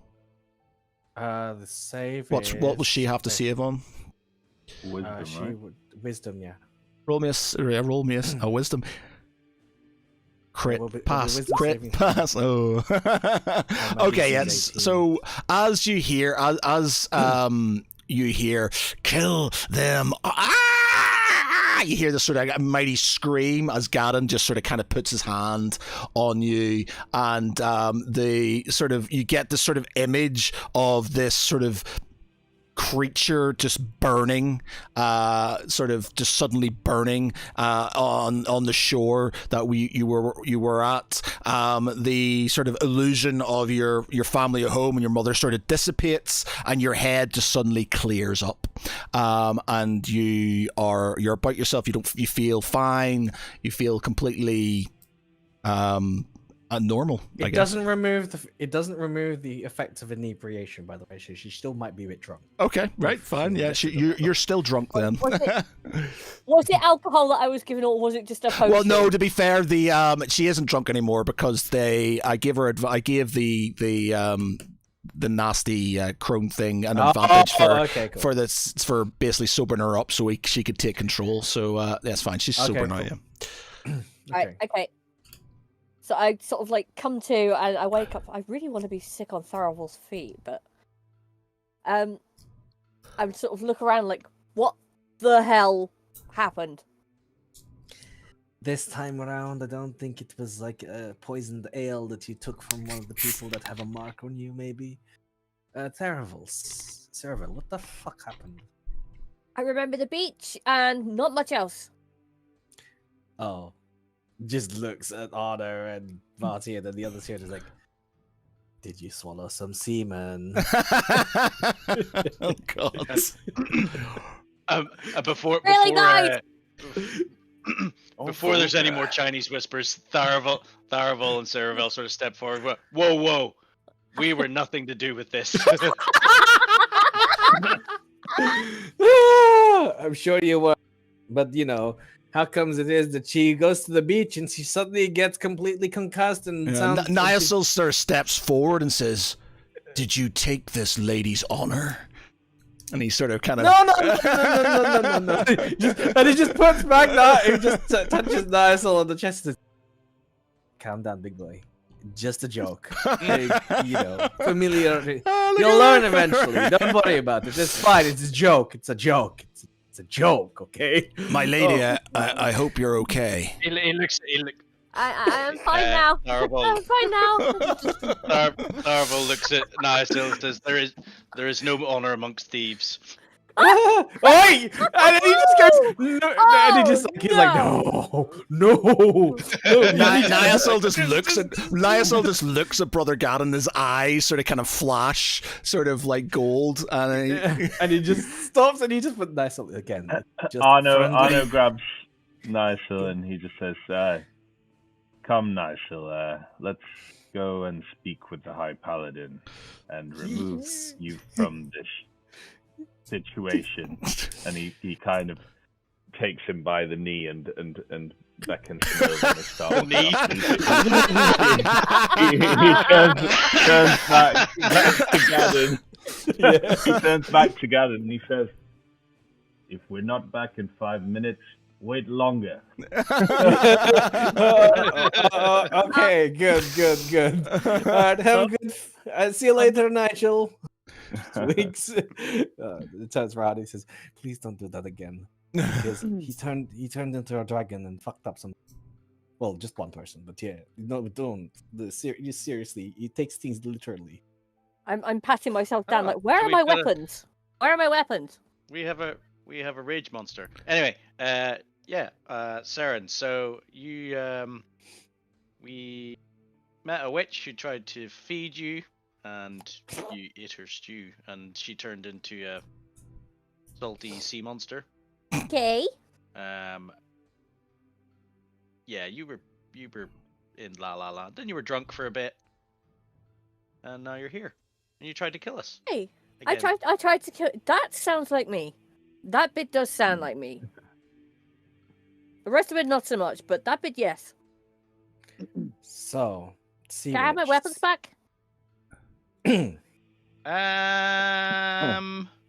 The save What will she have to save on? Wisdom, right? Wisdom, yeah. Roll me a wisdom. Crit Will be pass. wisdom Crit saving throw. pass. Oh. Okay, yes. 18. So as you hear, as you hear, kill them. You hear this sort of mighty scream as Gaddon just sort of kind of puts his hand on you, and the sort of you get this sort of image of this sort of creature just burning, sort of just suddenly burning on the shore that you were at. The sort of illusion of your family at home and your mother sort of dissipates, and your head just suddenly clears up, and you're about yourself. You feel fine. You feel completely normal. It doesn't remove the effects of inebriation, by the way. She still might be a bit drunk. Okay, right, fine. Yeah, you're still drunk then. Was it alcohol that I was given, or was it just a potion? Well, no. To be fair, she isn't drunk anymore because I gave the nasty crone thing an advantage for basically sobering her up so she could take control. So that's fine. She's sober now. Cool. Yeah. Okay. So I sort of like come to, and I wake up. I really want to be sick on Tharavel's feet, but I'm sort of look around like, what the hell happened? This time around, I don't think it was like a poisoned ale that you took from one of the people that have a mark on you, maybe. Tharavel, what the fuck happened? I remember the beach and not much else. Oh. Just looks at Arno and Marty, and then the other two is like, did you swallow some semen? Oh God. Before Really, guys? Before there's any more Chinese whispers, Tharavel and Saravel sort of step forward. Whoa! We were nothing to do with this. I'm sure you were, but how comes it is that she goes to the beach and she suddenly gets completely concussed and sounds... Niasil sort of steps forward and says, "Did you take this lady's honor?" And he sort of kind of... No. And he just puts back that. He just touches Niasil on the chest and says, calm down, big boy. Just a joke. Familiarity. You'll learn eventually. Don't worry about it. It's fine. It's a joke. It's a joke. It's a joke, okay? My lady, I hope you're okay. He looks. I'm fine now. I'm fine now. Tharavel looks at Niasil and says, "There is no honor amongst thieves." Oi! And then he just goes, no, and he's like, no. Niasil just looks at Brother Gaddon. His eyes sort of kind of flash, sort of like gold, and he just stops and he just put Niasil again. Arno grabs Niasil and he just says, "Come, Niasil, let's go and speak with the High Paladin and remove you from this situation." And he kind of takes him by the knee and beckons him over to start. The knee? He turns back to Gaddon. Yeah. He turns back to Gaddon and he says, "If we're not back in 5 minutes, wait longer." Okay, good. Alright, have a good... see you later, Nigel. Winks. It turns around and he says, "Please don't do that again." Because he turned into a dragon and fucked up some... Well, just one person, but yeah. No, don't. Seriously, he takes things literally. I'm patting myself down like, where are my weapons? Where are my weapons? We have a rage monster. Anyway, Saren. So we met a witch who tried to feed you, and you ate her stew, and she turned into a salty sea monster. Okay. Yeah, you were in La La Land. Then you were drunk for a bit, and now you're here, and you tried to kill us. Hey, again. I tried to kill. That sounds like me. That bit does sound like me. The rest of it, not so much, but that bit, yes. So, can I have my weapons back?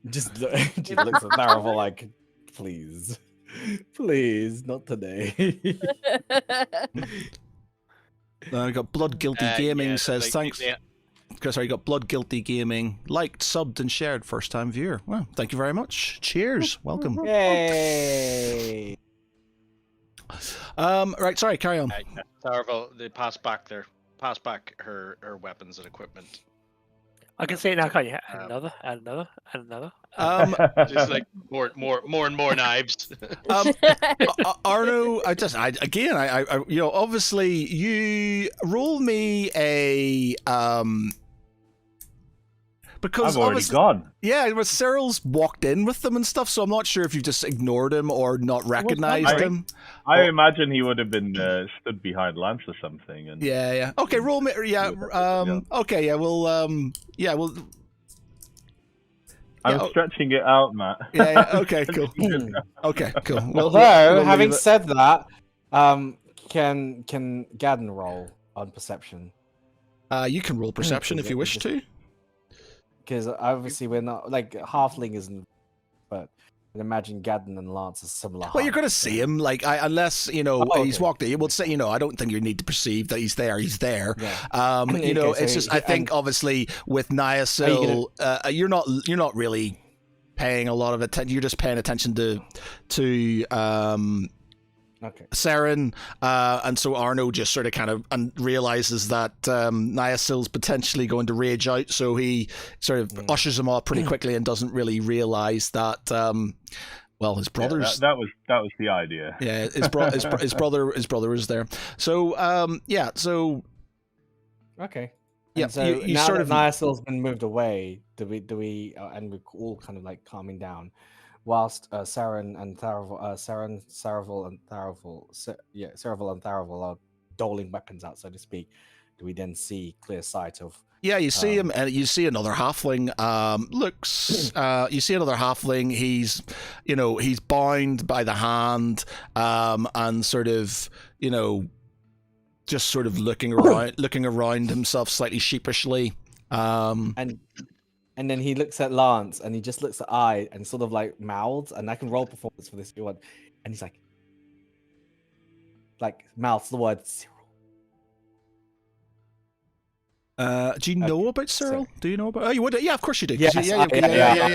Just looks at Tharavel like, please, not today. I got Blood Guilty Gaming yeah, says like, thanks. yeah. Sorry, you got Blood Guilty Gaming liked, subbed, and shared. First time viewer. Well, thank you very much. Cheers. Welcome. Yay! Right. Sorry. Carry on. Tarvel, they pass back her weapons and equipment. I can see it now, can't you? Um, Another. Just like more and more knives. Arno, obviously you roll me a because I've already gone. Yeah, but Cyril's walked in with them and stuff, so I'm not sure if you just ignored him or not recognized him. I imagine he would have been stood behind Lance or something. And Yeah. Okay, roll me. Yeah. Okay. Yeah. We'll. I'm stretching it out, Matt. Yeah. Okay. Cool. Okay. Cool. Although, having said that, can Gadden roll on perception? You can roll perception if you wish to. Because obviously we're not like halfling isn't, but I imagine Gadden and Lance are similar. Well, you're going to see him, unless he's walked in. We'll say, I don't think you need to perceive that he's there. He's there. Yeah. It's just I think obviously with Niasil, you're not really paying a lot of attention. You're just paying attention to Saren, and so Arno just sort of kind of realizes that Niasil's potentially going to rage out, so he sort of ushers him off pretty quickly and doesn't really realize that his brother's that was the idea. Yeah, his brother is there. So okay. Yeah, and so you now sort that of Niasil's been moved away, do we and we're all kind of like calming down, whilst Saren and Tharavel and Tharavel are doling weapons out, so to speak. Do we then see clear sight of? Yeah, you see him, and you see another halfling. You see another halfling. He's bound by the hand, and sort of, just sort of looking around himself slightly sheepishly. And then he looks at Lance, and he just looks at I, and sort of like mouths. And I can roll performance for this if you want. And he's like mouths the word Cyril. Do you know about Cyril? So, Do you know about? Oh, you would? Yeah, of course you do. Yes, Yeah.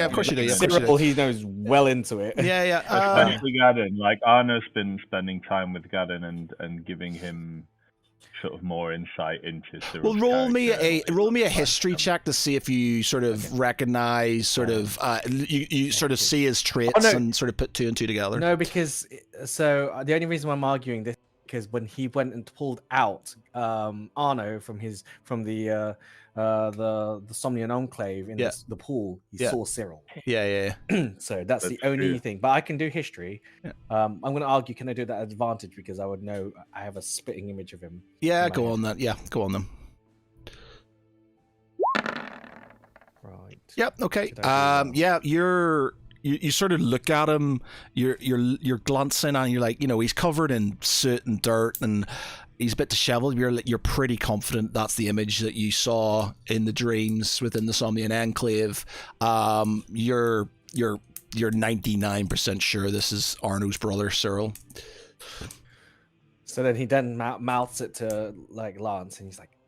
Of course you do. Yeah, Cyril, he knows well into it. Yeah. Especially Gadden. Like Arno's been spending time with Gadden and giving him sort of more insight into Cyril's roll me character. a history check to see if you sort of recognize you sort of see his traits and sort of put two and two together. No, because the only reason why I'm arguing this is when he went and pulled out Arno from the Somnian Enclave in the pool, he saw Cyril. Yeah. So that's the only thing. But I can do history. Yeah. I'm going to argue, can I do that at advantage, because I would know I have a spitting image of him. Yeah, go on that. Yeah, go on them. Right. Yep. Okay. Yeah, you sort of look at him. You're glancing and you're like, he's covered in soot and dirt and he's a bit disheveled. You're pretty confident that's the image that you saw in the dreams within the Somnian Enclave. You're 99% sure this is Arno's brother, Cyril. So then mouths it to like Lance, and he's like,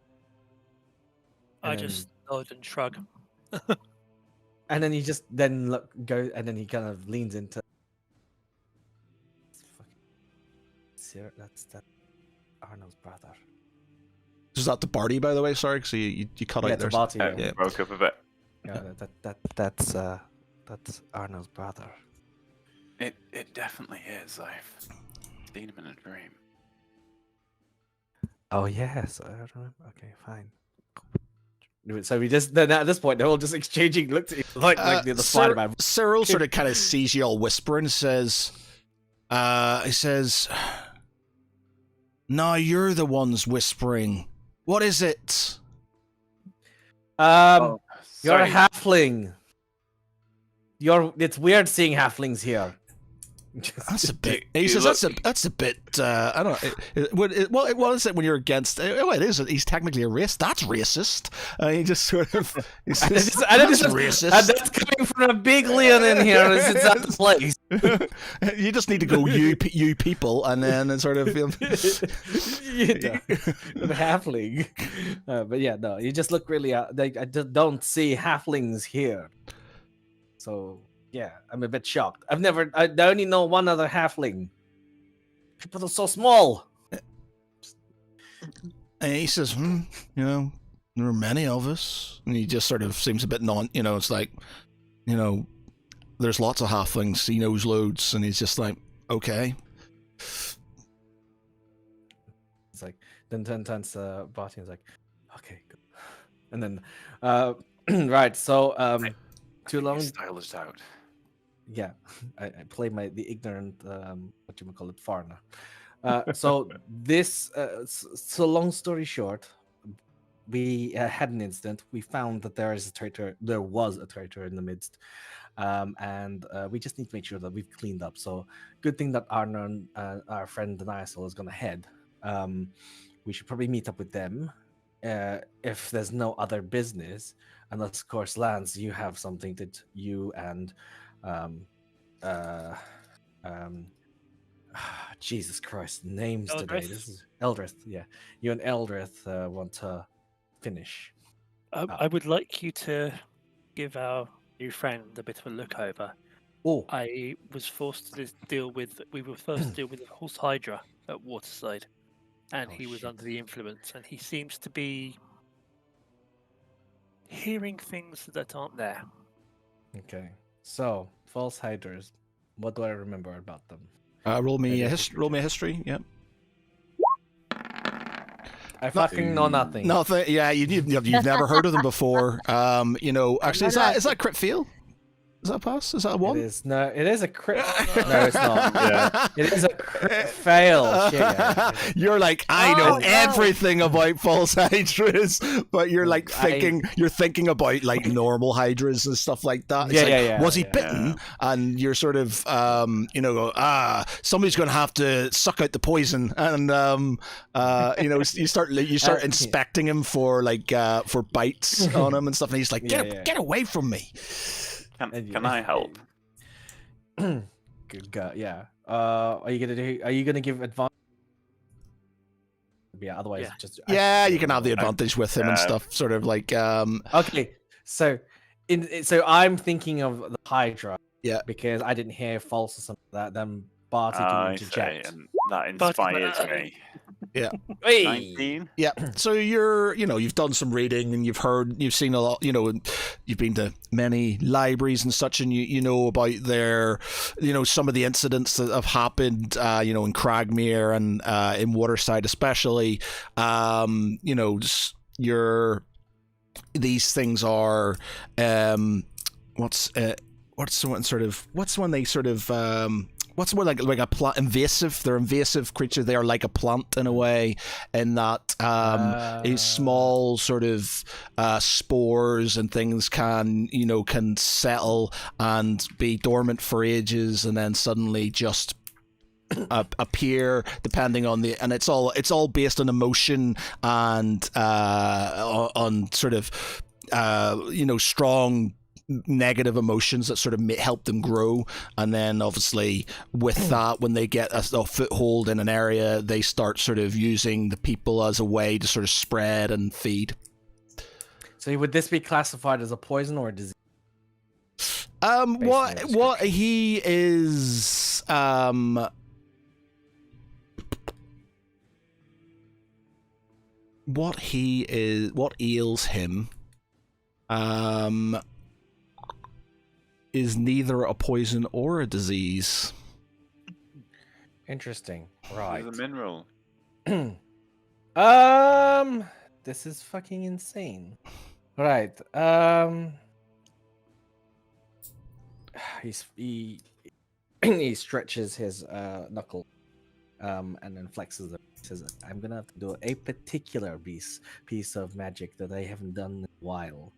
I just nod and shrug. And then he just goes, and then he kind of leans into. That's Arno's brother. Is that the Barty, by the way? Sorry, so you cut out there. Barty, yeah, broke up a bit. Yeah, that's Arno's brother. It definitely is. I've seen him in a dream. Oh yes, I don't remember. Okay, fine. So we just then at this point they're all just exchanging looks at like the Spider-Man. Cyril sort of kind of sees you all whispering and says, he says, "No, you're the ones whispering. What is it?" You're a halfling. It's weird seeing halflings here. That's a bit. He says that's a bit. I don't know. What is it when you're against? Oh, it is. He's technically a racist. That's racist. He just sort of. He says, that's racist. And that's coming from a big Leon in here. It's out the place. You just need to go you people, and then sort of. The halfling. But yeah, no, you just look really. I just don't see halflings here. So. Yeah, I'm a bit shocked. I only know one other halfling. People are so small. And he says, there are many of us. And he just sort of seems a bit it's like, there's lots of halflings. He knows loads. And he's just like, okay. It's like, then turns Barty and is like, okay, good. And then, right, so, too long. Style is out. Yeah, I play the ignorant foreigner. So this so long story short, we had an incident. We found that there was a traitor in the midst, and we just need to make sure that we've cleaned up. So good thing that Arnon, our friend Deniasol, is going to head. We should probably meet up with them if there's no other business, unless of course, Lance, you have something that you and Jesus Christ, names Eldrith. today. This is Eldrith, yeah. You and Eldrith want to finish. I would like you to give our new friend a bit of a look over. Oh, I was forced to we were first to deal with the horse Hydra at Waterside, and he was under the influence, and he seems to be hearing things that aren't there. okay. So, false hydras. What do I remember about them? Roll me a history. Yep. I fucking know nothing. Nothing. Yeah, you've never heard of them before. Actually, is that crit fail? Is that a pass? Is that a 1? It is a crit. No, it's not. Yeah. It is a crit fail. Shit, yeah. You're like, I know everything about false hydras, but you're like thinking about like normal hydras and stuff like that. It's Yeah. Was he bitten? And you're sort of, somebody's going to have to suck out the poison, and you start inspecting him for for bites on him and stuff, and he's like, get away from me. Can I help? Good God, yeah. Are you gonna give advantage? Yeah. Otherwise, just you can have the advantage with him and stuff. Sort of like. Okay, so I'm thinking of the Hydra. Yeah. Because I didn't hear false or something like that. Then Barty can interject. And that inspires me. Yeah. 19. Yeah. So you've done some reading and you've seen a lot, you've been to many libraries and such, and you know about their, some of the incidents that have happened, in Cragmere and in Waterside especially. These things are, what's like a plant invasive? They're invasive creatures. They are like a plant in a way, in that a small sort of spores and things can settle and be dormant for ages, and then suddenly just appear depending on and it's all based on emotion and on sort of strong negative emotions that sort of help them grow, and then obviously with that, when they get a foothold in an area, they start sort of using the people as a way to sort of spread and feed. So would this be classified as a poison or a disease? What he is what ails him is neither a poison or a disease. Interesting. Right. It's a mineral. This is fucking insane. Right. He stretches his knuckle, and then flexes it. He says, "I'm gonna have to do a particular piece of magic that I haven't done in a while.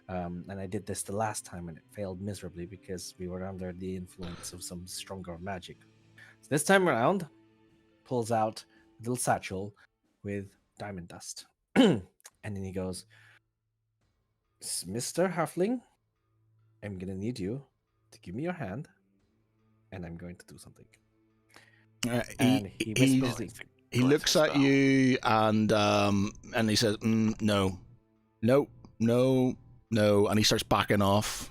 And I did this the last time and it failed miserably because we were under the influence of some stronger magic. This time around, pulls out a little satchel with diamond dust. And then he goes, Mr. Halfling, I'm going to need you to give me your hand, and I'm going to do something. And he whispers, he looks at you and he says, no, and he starts backing off.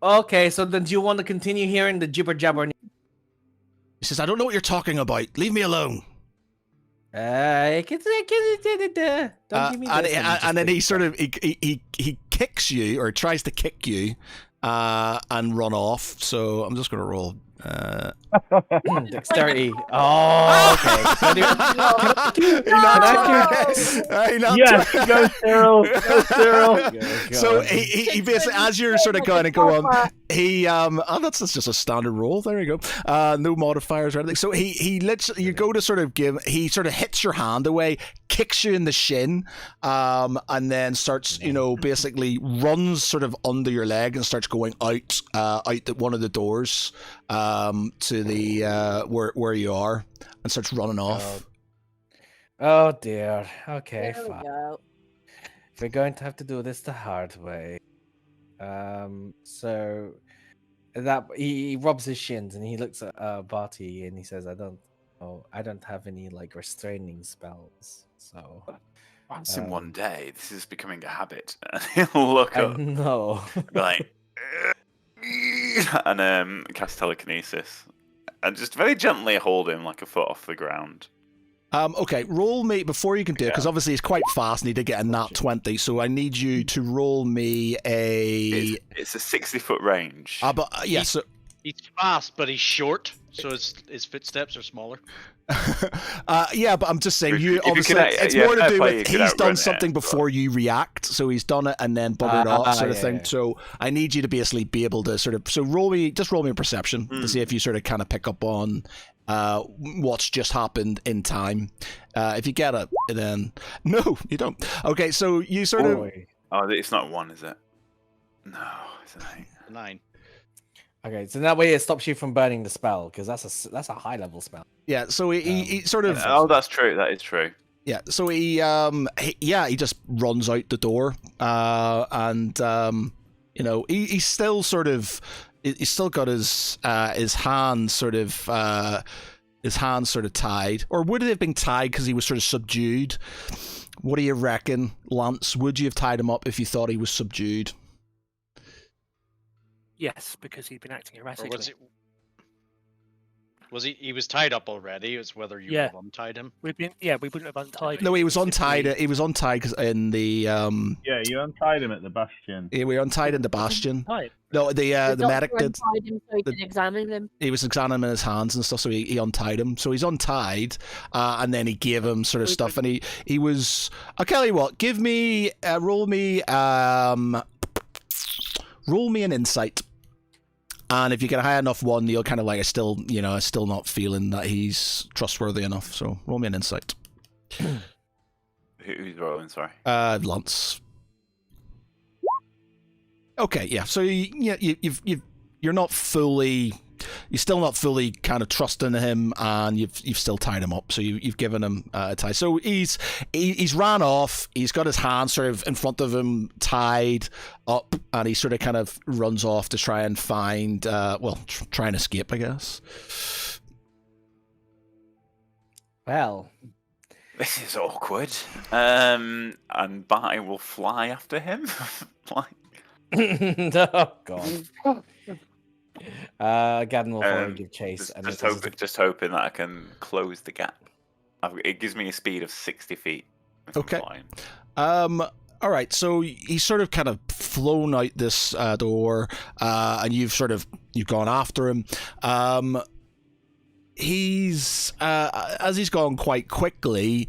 Okay, so then do you want to continue hearing the jibber jabber? He says, I don't know what you're talking about. Leave me alone. Don't give me this. And then he sort of he kicks you or tries to kick you and run off. So I'm just going to roll. Dexterity. Oh, okay. Yes, go Cyril. Go Cyril. So he basically, as you're sort of going to go on, he that's just a standard roll. There you go. No modifiers or anything. So he literally, you go to sort of he sort of hits your hand away, kicks you in the shin, and then starts, basically runs sort of under your leg and starts going out one of the doors to the where you are, and starts running off. Oh dear. Okay, There we fine. go. We're going to have to do this the hard way. So that he rubs his shins and he looks at Barty and he says, I don't have any like restraining spells. So once in one day, this is becoming a habit. And he'll look up, no. be like, and cast telekinesis, and just very gently hold him like a foot off the ground. Okay, roll me before you can do it, because obviously it's quite fast and he did get a nat 20, so I need you to roll me a... It's a 60-foot range. But yeah, so... He's fast, but he's short, so his footsteps are smaller. Yeah, but I'm just saying, it's yeah, more to do play, with you he's could done outrun something it, before you react, so he's done it and then buggered off, sort of thing. Yeah. So I need you to basically be able to sort of, roll me a perception to see if you sort of kind of pick up on what's just happened in time. If you get it, then no, you don't. Okay, so you sort of. Oh, it's not 1, is it? No, it's an 8. 9. Okay, so that way it stops you from burning the spell, because that's a high level spell. Yeah, so he sort of. Oh, that's true. That is true. Yeah, so he just runs out the door, and he's still sort of, he's still got his hands sort of tied, or would it have been tied because he was sort of subdued? What do you reckon, Lance? Would you have tied him up if you thought he was subdued? Yes, because he'd been acting erratically. He was tied up already? It's whether you would have untied him. We wouldn't have untied him. No, he was untied. He was untied in the. Yeah, you untied him at the Bastion. Yeah, we untied in the Bastion. No, the medic did. Untied him so he could examine him. He was examining his hands and stuff, so he untied him. So he's untied, and then he gave him sort of stuff, and he was. I'll tell you what. Give me roll me an insight. And if you get a high enough one, you'll kind of like, still not feeling that he's trustworthy enough. So roll me an insight. Who's rolling? Sorry. Lance. Okay, yeah. So you're not fully. You're still not fully kind of trusting him, and you've still tied him up. So you've given him a tie. So he's ran off. He's got his hands sort of in front of him, tied up, and he sort of kind of runs off to try and find, try and escape, I guess. Well, this is awkward. And Barty will fly after him. Oh god. Gadden will probably give chase. Just hoping that I can close the gap. It gives me a speed of 60 feet. Okay. All right. So he's sort of kind of flown out this door, and you've gone after him. He's as he's gone quite quickly,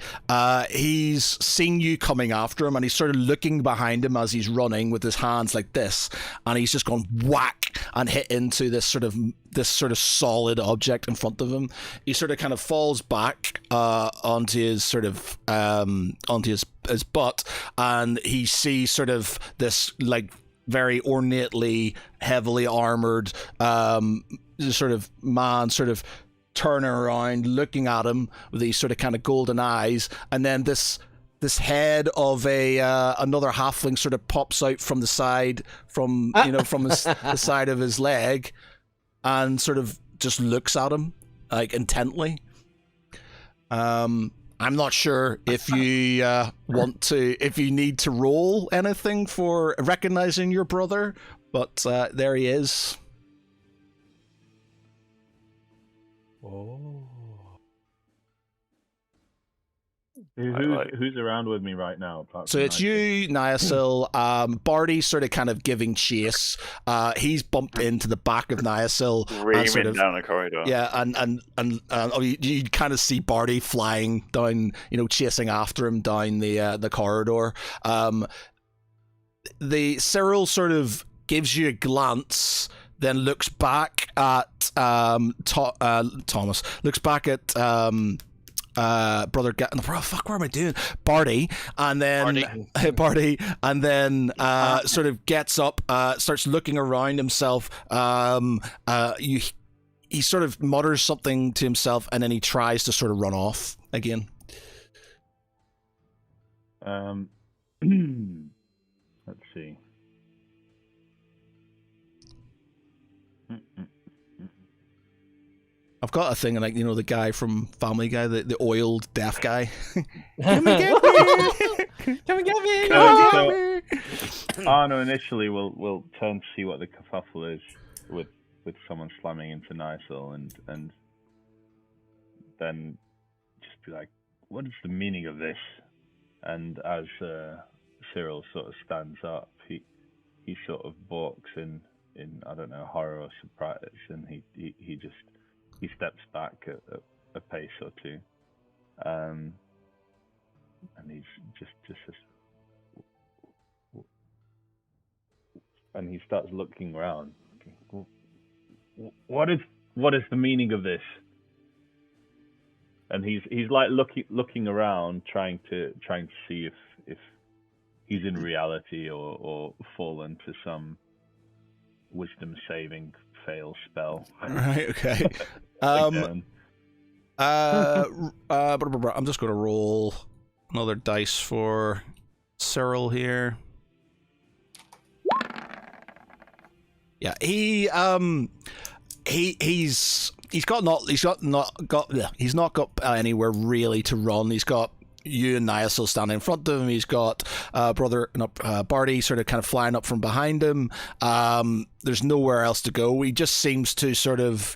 he's seen you coming after him, and he's sort of looking behind him as he's running with his hands like this, and he's just gone whack and hit into this sort of solid object in front of him. He sort of kind of falls back onto his onto his butt, and he sees sort of this like very ornately, heavily armored sort of man sort of turning around, looking at him with these sort of kind of golden eyes, and then this head of another halfling sort of pops out from the side, from the side of his leg, and sort of just looks at him like intently. I'm not sure if you if you need to roll anything for recognizing your brother, but there he is. Oh. Who's around with me right now? So it's you, Niasil. Barty sort of kind of giving chase. He's bumped into the back of Niasil. Screaming down the corridor. Yeah, and you kind of see Barty flying down, chasing after him down the corridor. The Cyril sort of gives you a glance, then looks back at Thomas. Looks back at brother. Fuck, what am I doing? Barty, and then Barty, and then sort of gets up, starts looking around himself. He sort of mutters something to himself, and then he tries to sort of run off again. Let's see. I've got a thing like the guy from Family Guy, the oiled deaf guy. Come and get me! Come and get me! So Arno initially will turn to see what the kerfuffle is with someone slamming into Nisil, and then just be like, "What is the meaning of this?" And as Cyril sort of stands up, he sort of balks in I don't know, horror or surprise, and he steps back a pace or two, and he's just and he starts looking around. What is the meaning of this? And he's like looking around, trying to see if he's in reality or fallen to some wisdom saving fail spell. Right. Okay. I'm just going to roll another dice for Cyril here. Yeah, he's not got anywhere really to run. He's got you and Niasil standing in front of him. He's got Barty sort of kind of flying up from behind him. There's nowhere else to go. He just seems to sort of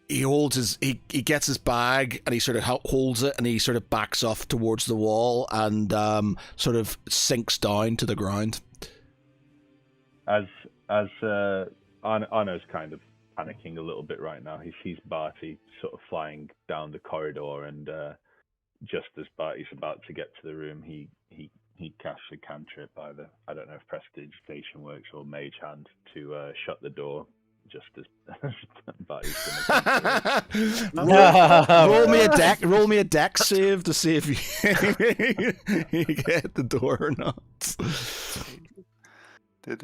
he gets his bag and he sort of holds it and he sort of backs off towards the wall and sort of sinks down to the ground. As Arno's kind of panicking a little bit right now. He sees Barty sort of flying down the corridor, and just as Barty's about to get to the room, he casts a cantrip, either, I don't know if prestidigitation works or mage hand, to shut the door just as Barty's going to roll me a deck save to see if you get the door or not. Instead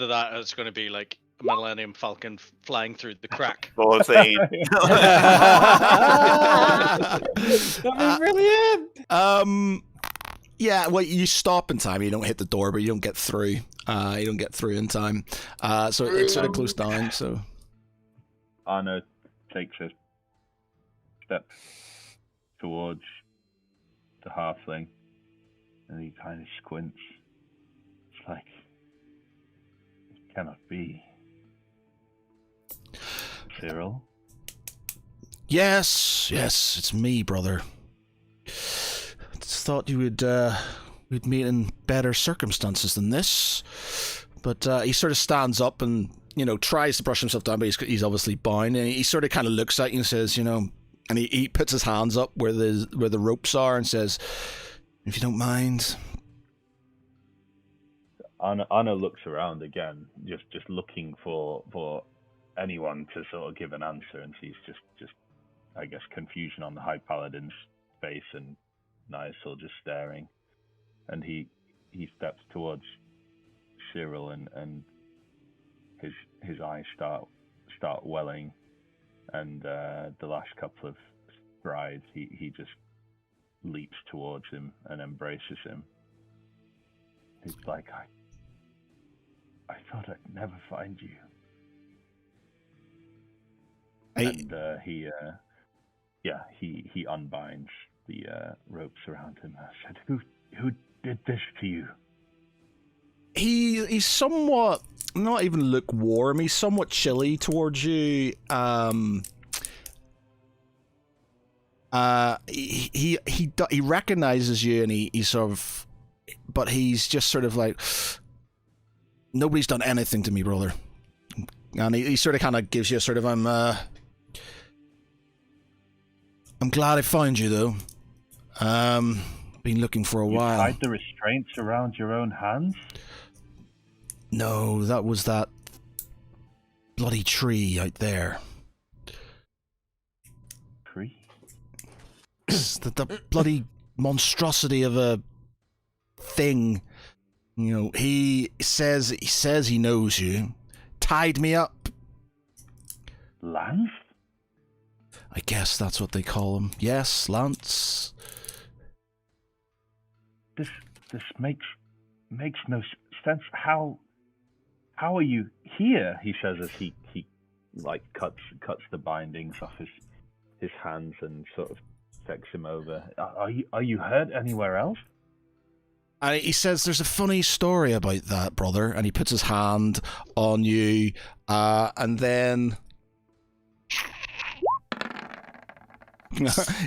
of that, it's going to be like a Millennium Falcon flying through the crack. 14. That'd be brilliant. Yeah, well, you stop in time. You don't hit the door, but you don't get through. You don't get through in time. So it's sort of closed down. So Arno takes a step towards the halfling, and he kind of squints. It's like, it cannot be. Cyril? Yes, it's me, brother. Just thought you would we'd meet in better circumstances than this. But he sort of stands up and tries to brush himself down, but he's obviously bound, and he sort of kind of looks at you and says, and he puts his hands up where the ropes are and says, "If you don't mind." Anna looks around again, just looking for anyone to sort of give an answer, and sees just I guess confusion on the High Paladin's face and Niasil just staring. and he steps towards Cyril, and his eyes start welling, and the last couple of strides he just leaps towards him and embraces him. He's like, I thought I'd never find you. And he unbinds the ropes around him. I said, who did this to you? He's somewhat, not even lukewarm, he's somewhat chilly towards you. He recognizes you, and he sort of, but he's just sort of like, nobody's done anything to me, brother. And he sort of kind of gives you a sort of, I'm glad I found you, though. Been looking for a while. You tied the restraints around your own hands? No, that was that bloody tree out there. Tree? the bloody monstrosity of a thing. You know, he says he knows you. Tied me up. Lance? I guess that's what they call him. Yes, Lance. This makes no sense. How are you here? He says as he like cuts the bindings off his hands and sort of takes him over. Are you hurt anywhere else? And he says there's a funny story about that, brother. And he puts his hand on you, and then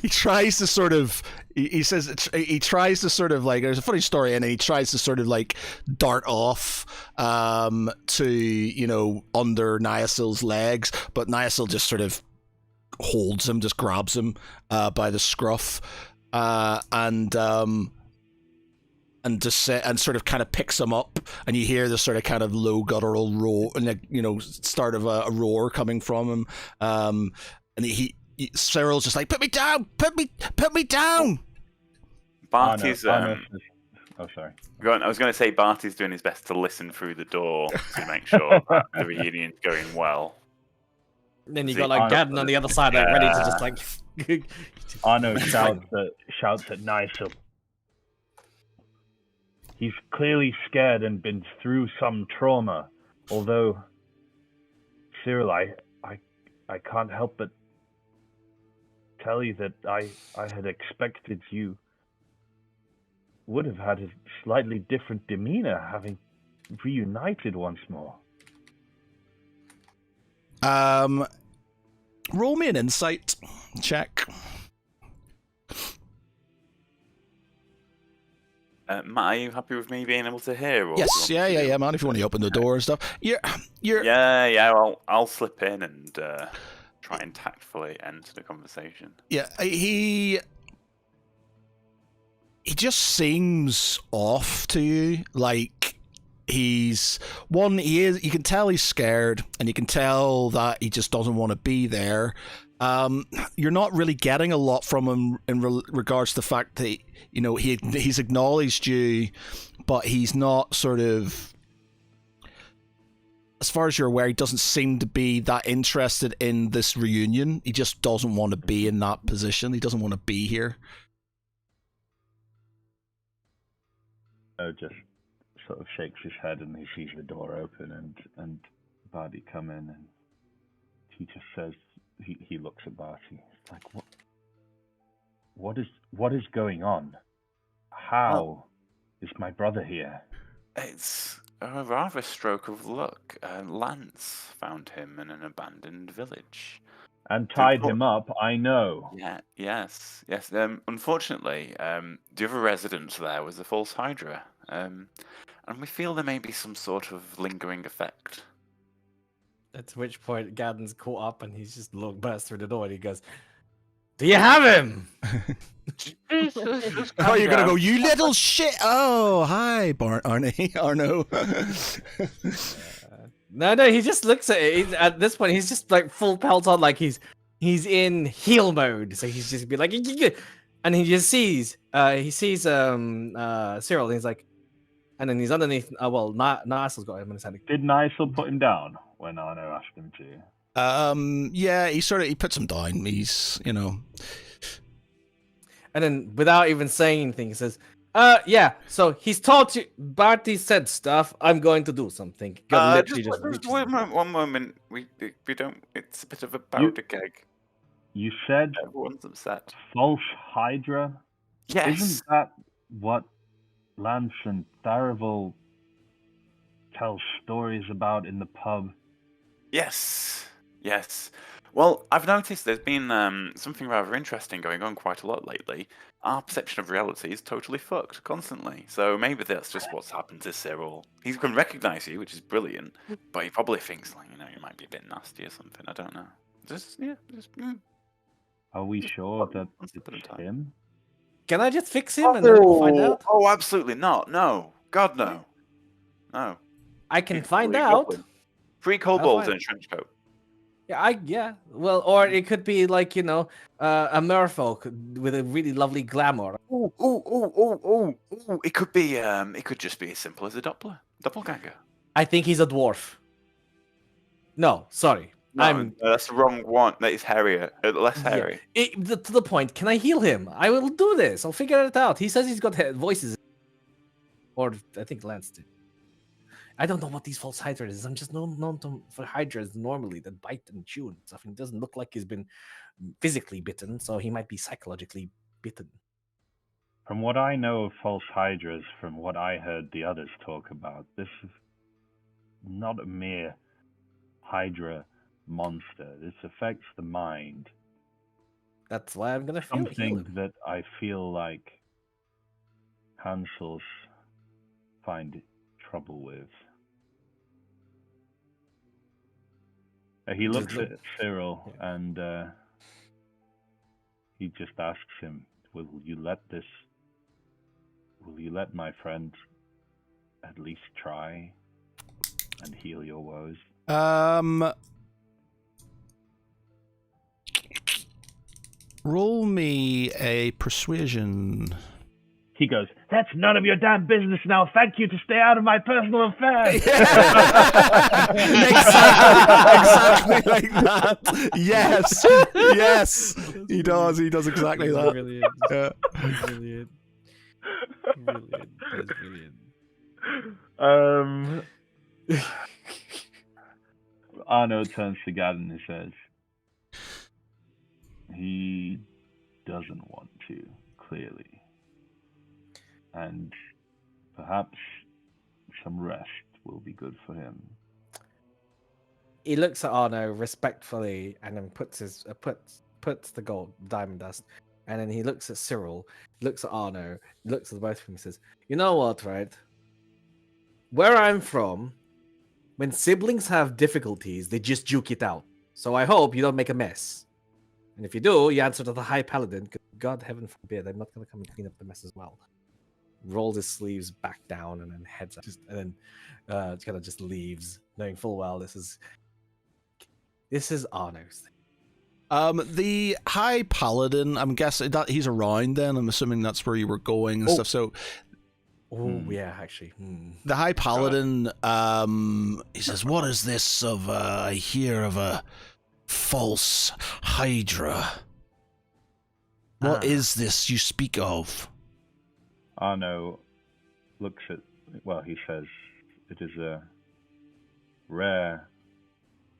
he tries to sort of. He says he tries to sort of like, there's a funny story, and he tries to sort of like dart off to, you know, under Niasil's legs, but Niasil just sort of holds him, just grabs him by the scruff, and sort of kind of picks him up, and you hear this sort of kind of low guttural roar, and you know, start of a roar coming from him, and Cyril's just like, put me down, put me down. Barty's oh, sorry. Go on, I was going to say Barty's doing his best to listen through the door to make sure that the reunion's going well. And then you got like Gadden on the other side, like ready to just like. Arno shouts at Nisil. He's clearly scared and been through some trauma. Although, Cyril, I can't help but tell you that I had expected you would have had a slightly different demeanor having reunited once more. Roll me an insight check. Matt, are you happy with me being able to hear? Or Yes, yeah, man. If you want to open the door and stuff, you're. Yeah. I'll slip in and try and tactfully enter the conversation. Yeah, he just seems off to you. Like he is. You can tell he's scared, and you can tell that he just doesn't want to be there. You're not really getting a lot from him in regards to the fact that, you know, he's acknowledged you, but he's not sort of, as far as you're aware, he doesn't seem to be that interested in this reunion. He just doesn't want to be in that position. He doesn't want to be here. Just sort of shakes his head, and he sees the door open and Barty come in, and he just says, he looks at Barty. He's like, what is going on? How is my brother here? It's a rather stroke of luck. Lance found him in an abandoned village. And tied him up, I know. Yeah, yes. Unfortunately, the other resident there was a false Hydra. And we feel there may be some sort of lingering effect. At which point, Gadden's caught up, and he's just burst through the door, and he goes, "Do you have him?" Oh, you're gonna go, you little shit! Oh, hi, Arno. No, he just looks at it. At this point, he's just like full pelt on, like he's in heal mode. So he's just be like, and he just sees Cyril, and he's like, and then he's underneath. Nicel's got him in his hand. Did Nicel put him down when Arno asked him to? Yeah, he puts him down. He's, And then, without even saying anything, he says, yeah, so he's taught you, Barty said stuff, I'm going to do something. Just one moment. We don't. It's a bit of a powder keg. You said Everyone's upset. false Hydra? Yes. Isn't that what Lance and Tharival tell stories about in the pub? Yes. Well, I've noticed there's been something rather interesting going on quite a lot lately. Our perception of reality is totally fucked constantly. So maybe that's just what's happened to Cyril. He can recognize you, which is brilliant, but he probably thinks, like, you might be a bit nasty or something. I don't know. Are we sure that it's him? Can I just fix him and then we'll find out? Oh, absolutely not. No. God, no. No. I can He's find probably a out. goblin. 3 kobolds in a trench coat. Yeah. Well, or it could be like, a merfolk with a really lovely glamour. Ooh. It could be, it could just be as simple as a doppelganger. I think he's a dwarf. No, sorry. No, that's the wrong one. That is hairier. Less hairy. To the point, can I heal him? I will do this. I'll figure it out. He says he's got voices. Or I think Lance did. I don't know what these false hydras is. I'm just known for hydras normally that bite and chew and stuff. And it doesn't look like he's been physically bitten, so he might be psychologically bitten. From what I know of false hydras, from what I heard the others talk about, this is not a mere hydra monster. This affects the mind. That's why I'm gonna something that I feel like Hansels find trouble with. He looks at Cyril and he just asks him, Will you let my friend at least try and heal your woes? Roll me a persuasion. He goes, that's none of your damn business now. Thank you to stay out of my personal affairs. exactly like that. Yes. He does exactly that. Brilliant. Yeah. Brilliant. That's brilliant. Arno turns to Gadden and says, he doesn't want to, clearly. And perhaps some rest will be good for him. He looks at Arno respectfully and then puts the gold diamond dust, and then he looks at Cyril, looks at Arno, looks at both of them and says, you know what, right? Where I'm from, when siblings have difficulties, they just juke it out. So I hope you don't make a mess. And if you do, you answer to the High Paladin, because God heaven forbid, I'm not going to come and clean up the mess as well. Rolls his sleeves back down and then heads up, and then kind of just leaves, knowing full well this is Arno's thing. The High Paladin, I'm guessing that he's around then. I'm assuming that's where you were going and stuff. So, yeah, actually. The High Paladin, he says, what is this of, I hear of a false Hydra? What is this you speak of? Arno looks at, he says, it is a rare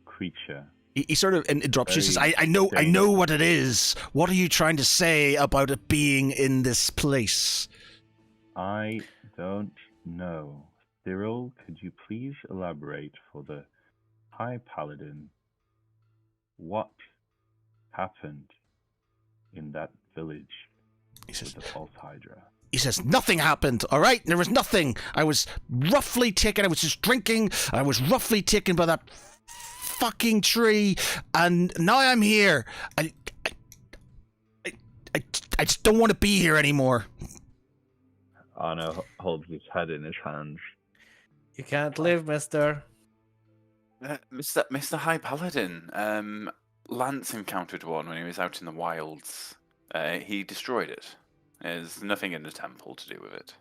creature. He sort of interrupts you and says, I know what it is. What are you trying to say about it being in this place? I don't know. Cyril, could you please elaborate for the High Paladin what happened in that village with the false Hydra? He says, nothing happened, all right? There was nothing. I was roughly taken. I was just drinking. I was roughly taken by that fucking tree. And now I'm here. I just don't want to be here anymore. Arno holds his head in his hands. You can't live, mister. Mr. High Paladin, Lance encountered one when he was out in the wilds. He destroyed it. There's nothing in the temple to do with it.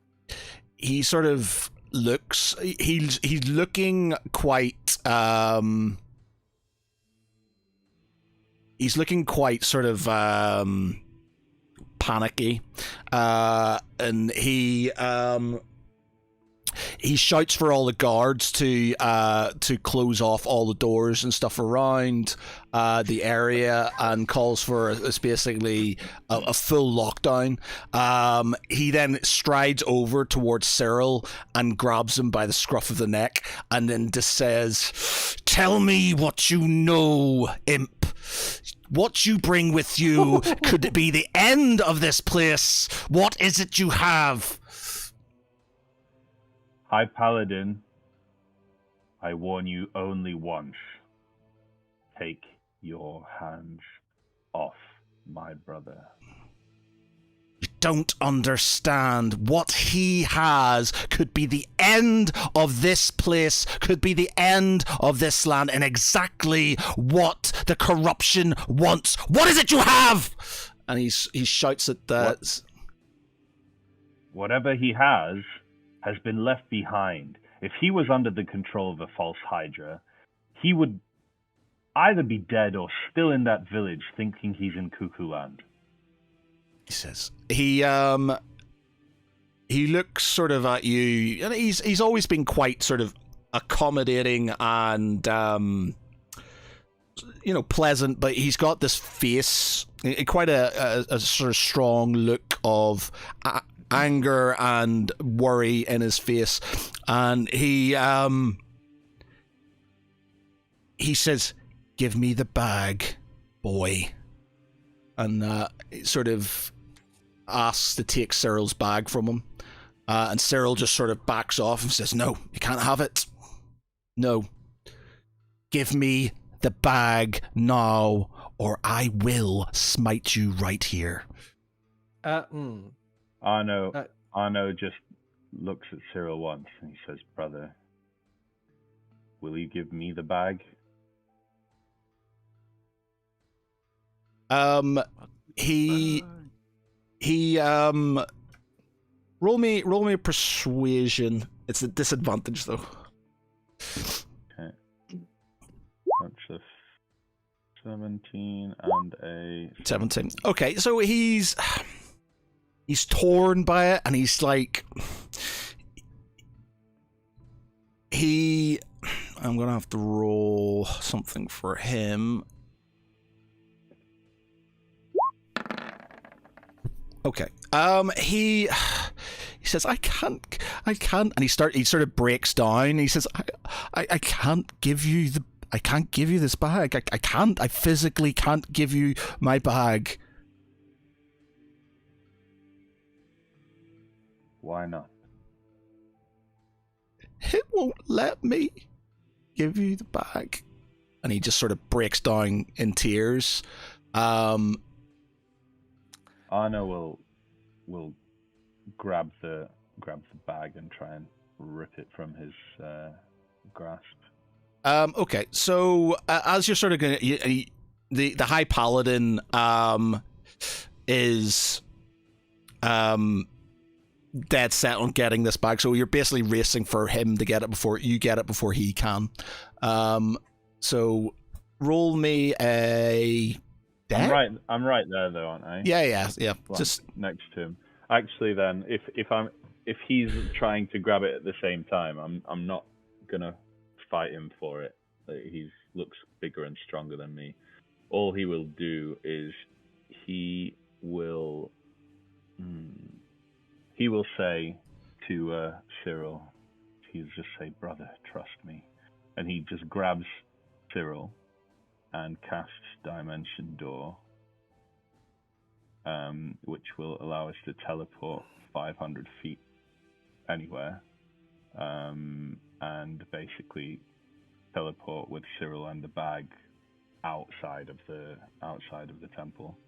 He sort of looks. He's looking quite. He's looking quite sort of panicky, and he shouts for all the guards to close off all the doors and stuff around the area, and calls for it's basically a full lockdown. He then strides over towards Cyril and grabs him by the scruff of the neck, and then just says, "Tell me what you know, imp. What you bring with you could be the end of this place. What is it you have?" High Paladin, I warn you only once. Take your hands off my brother. You don't understand. What he has could be the end of this place, could be the end of this land, and exactly what the corruption wants. What is it you have? And he shouts at the... Whatever he has been left behind. If he was under the control of a false Hydra, he would either be dead or still in that village thinking he's in Cuckoo Land. He says he looks sort of at you, and he's always been quite sort of accommodating and pleasant, but he's got this face, quite a sort of strong look of anger and worry in his face, and he says, "Give me the bag, boy," and sort of asks to take Cyril's bag from him, and Cyril just sort of backs off and says, "No, you can't have it. No, give me the bag now, or I will smite you right here." Arno just looks at Cyril once and he says, "Brother, will you give me the bag?" Roll me a persuasion. It's a disadvantage though. Okay. That's a 17 and a 17. Okay, so he's torn by it, and he's like, I'm gonna have to roll something for him. Okay. He says, I can't, and he sort of breaks down. He says, I can't give you this bag. I physically can't give you my bag. Why not? It won't let me give you the bag. And he just sort of breaks down in tears. Arno will grab the bag and try and rip it from his grasp. Okay, so as you're sort of going to... The High Paladin is dead set on getting this bag, so you're basically racing for him to get it before you get it before he can. So roll me a... I'm right there though, aren't I? Yeah. Well, just next to him. Actually, then, if he's trying to grab it at the same time, I'm not gonna fight him for it. He looks bigger and stronger than me. All he will do is he will say to Cyril, he'll just say, "Brother, trust me," and he just grabs Cyril and casts Dimension Door, which will allow us to teleport 500 feet anywhere, and basically teleport with Cyril and the bag outside of the temple.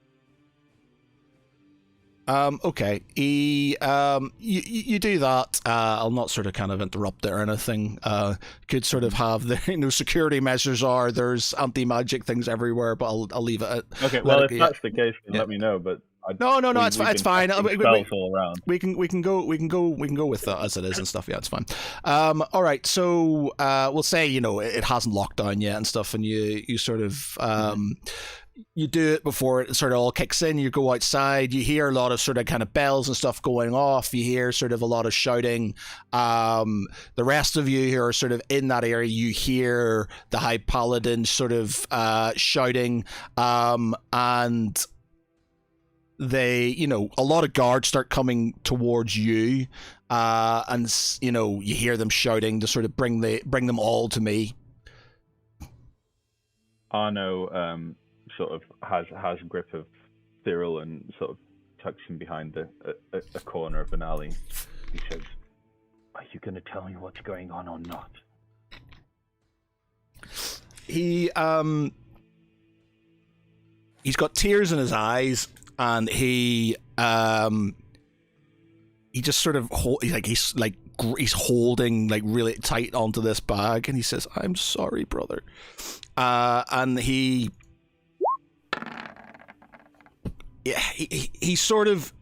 Okay. You do that. I'll not sort of kind of interrupt it or anything. Could sort of have the security measures there's anti-magic things everywhere, but I'll leave it at... Okay, well, if that's the case, then let me know, but No, it's we've it's been fine. testing spells all around. We can go with that as it is and stuff. Yeah, it's fine. All right. So we'll say it hasn't locked down yet and stuff, and you sort of you do it before it sort of all kicks in. You go outside. You hear a lot of sort of kind of bells and stuff going off. You hear sort of a lot of shouting. The rest of you who are sort of in that area, you hear the High Paladin sort of shouting, and they, a lot of guards start coming towards you, and you hear them shouting to sort of bring them all to me. Arno sort of has a grip of Cyril and sort of tucks him behind a corner of an alley. He says, "Are you going to tell me what's going on or not?" He's got tears in his eyes, and he just sort of he's holding like really tight onto this bag, and he says, "I'm sorry, brother," and he sort of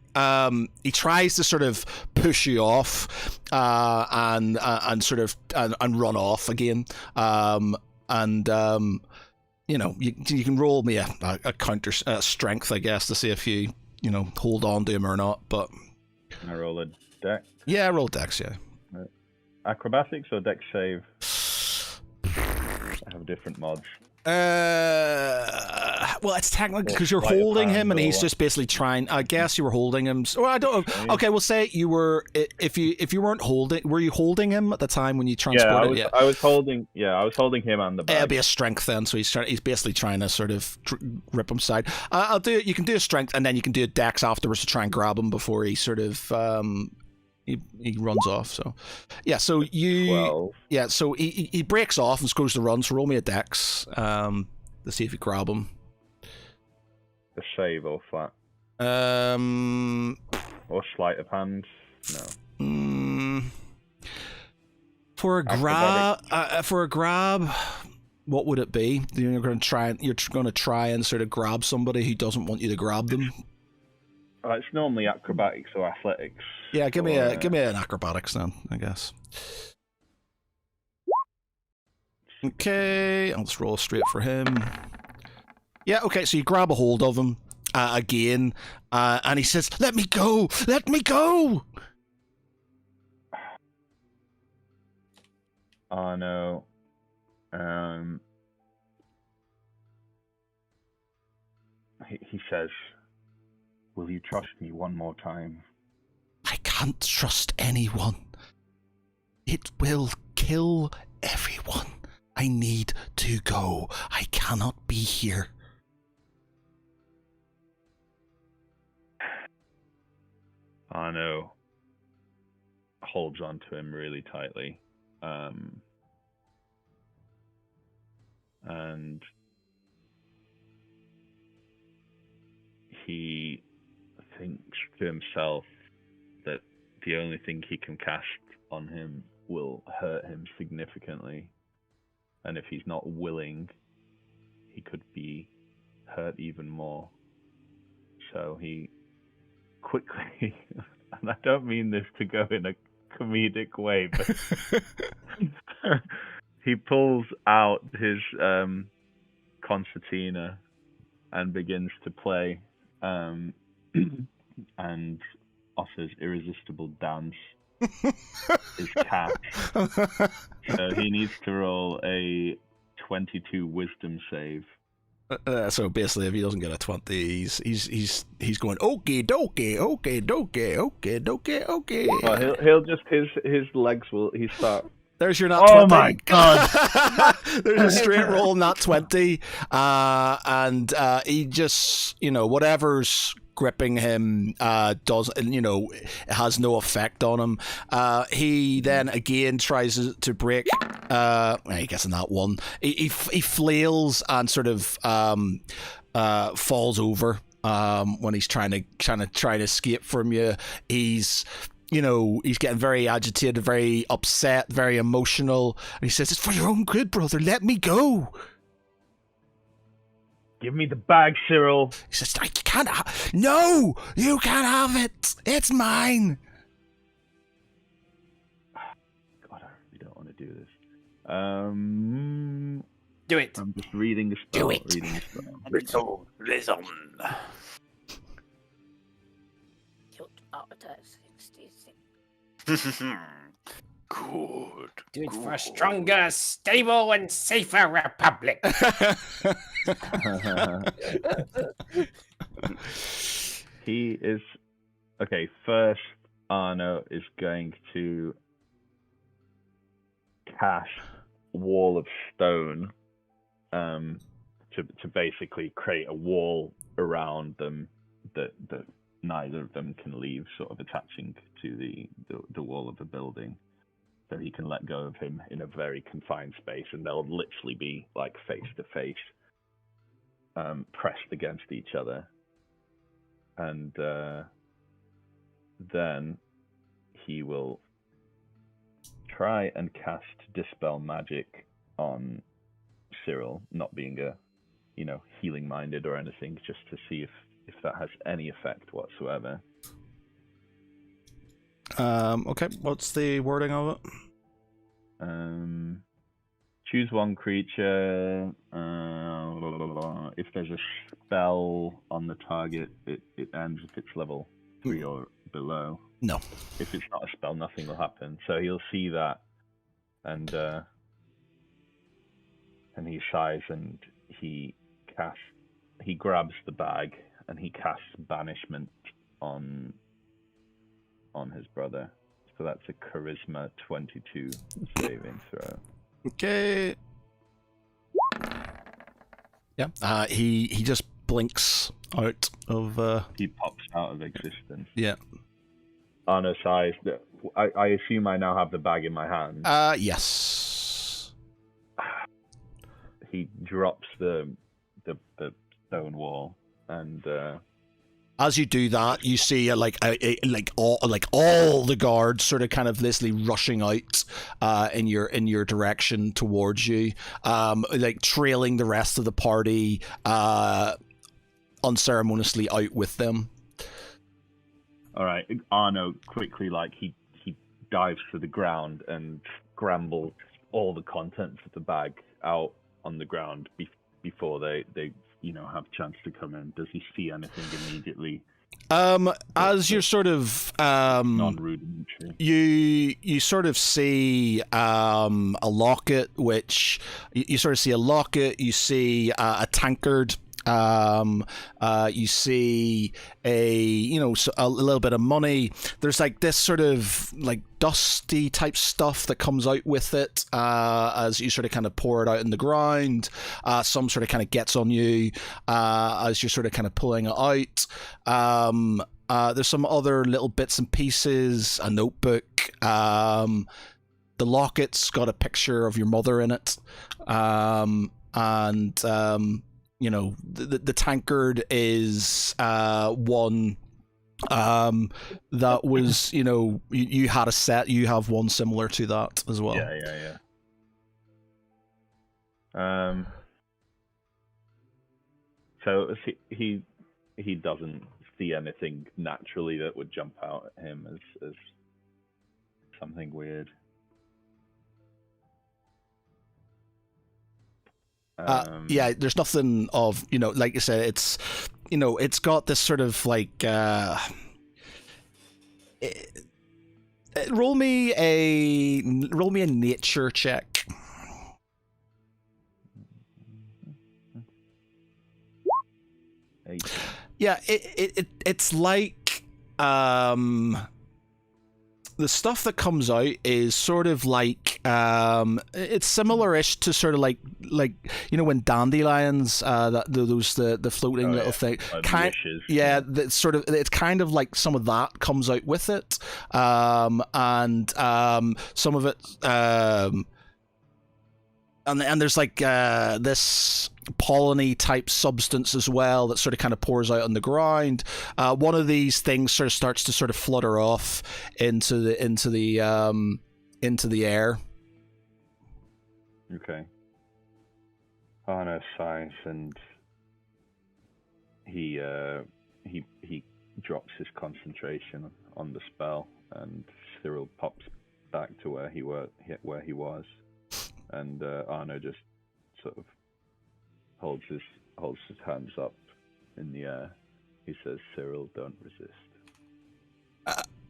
he tries to sort of push you off and sort of and run off again, and you can roll me a counter strength, I guess, to see if you hold on to him or not. But I roll a dex. Yeah, roll dex. Yeah. Acrobatics or dex save? I have different mods. Well, it's technically because you're holding him, and he's just basically trying. I guess you were holding him. Well, I don't. Okay, we'll say you were. If you weren't holding, were you holding him at the time when you transported? Yeah, I was holding. Yeah, I was holding him and the bag. It'll be a strength then. So he's basically trying to sort of rip him aside. I'll do. You can do a strength, and then you can do a dex afterwards to try and grab him before he sort of he runs off. So yeah, so you 12. Yeah, so he breaks off and goes to run. So roll me a dex to see if you grab him. A save or flat? Or sleight of hand? No. For a grab, what would it be? You're going to try and sort of grab somebody who doesn't want you to grab them. It's normally acrobatics or athletics. Yeah, give me an acrobatics then, I guess. Okay, I'll just roll straight for him. Yeah, okay, so you grab a hold of him again, and he says, "Let me go! Let me go!" Oh no. He says, "Will you trust me one more time?" I can't trust anyone. It will kill everyone. I need to go. I cannot be here. Arno holds on to him really tightly. And he thinks to himself that the only thing he can cast on him will hurt him significantly. And if he's not willing, he could be hurt even more. So he quickly, and I don't mean this to go in a comedic way, but he pulls out his concertina and begins to play and offers Irresistible Dance is cast. So he needs to roll a 22 wisdom save. So basically, if he doesn't get a 20, he's going okay dokie, okay dokie, okay dokie, okay. Well, he'll just his legs will start. There's your nat 20. Oh my god! There's a straight roll nat 20, and he just whatever's gripping him it has no effect on him. He then again tries to break. He gets in that one. He flails and sort of falls over when he's trying to escape from you. He's getting very agitated, very upset, very emotional, and he says, "It's for your own good, brother. Let me go." Give me the bag, Cyril. He says, I can't no, you can't have it. It's mine. God, I really don't want to do this. Do it. I'm just reading the spell. Do it. Reading the spell. Little listen. Good. Do it for a good. stronger, stable, and safer republic. He is okay. First, Arno is going to cast Wall of Stone, to basically create a wall around them that neither of them can leave, sort of attaching to the wall of the building, so he can let go of him in a very confined space, and they'll literally be like face to face, pressed against each other. And then he will try and cast Dispel Magic on Cyril, not being healing minded or anything, just to see if that has any effect whatsoever. Okay, what's the wording of it? Choose one creature. If there's a spell on the target, it ends if it's level 3 or below. No. If it's not a spell, nothing will happen. So he'll see that, and he sighs, and he grabs the bag, and he casts Banishment on his brother. So that's a Charisma 22 saving throw. Okay. Yeah. He just blinks out of. He pops out of existence. Yeah. Arno sighs. I assume I now have the bag in my hand. Yes. He drops the stone wall, and as you do that, you see all the guards sort of kind of literally rushing out in your direction towards you, like trailing the rest of the party unceremoniously out with them. All right, Arno quickly, he dives to the ground and scrambles all the contents of the bag out on the ground before they have a chance to come in. Does he see anything immediately? As you're sort of non-rudimentary, you sort of see a locket, which you sort of see a locket. You see a tankard. You see a little bit of money. There's like this sort of like dusty type stuff that comes out with it as you sort of kind of pour it out in the ground. Some sort of kind of gets on you as you're sort of kind of pulling it out. There's some other little bits and pieces, a notebook. The locket's got a picture of your mother in it, and the tankard is one that was, you had a set, you have one similar to that as well. Yeah. So he doesn't see anything naturally that would jump out at him as something weird. Yeah, there's nothing of, like you said, it's, it's got this sort of like, roll me a nature check. Yeah, it's like, the stuff that comes out is sort of like it's similar-ish to sort of like when dandelions the floating little thing that's sort of, it's kind of like some of that comes out with it, and some of it and there's like this pollen-y type substance as well that sort of kind of pours out on the ground. One of these things sort of starts to sort of flutter off into the air. Okay. Arno sighs and he drops his concentration on the spell, and Cyril pops back to where he was, and Arno just sort of holds his hands up in the air. He says, "Cyril, don't resist."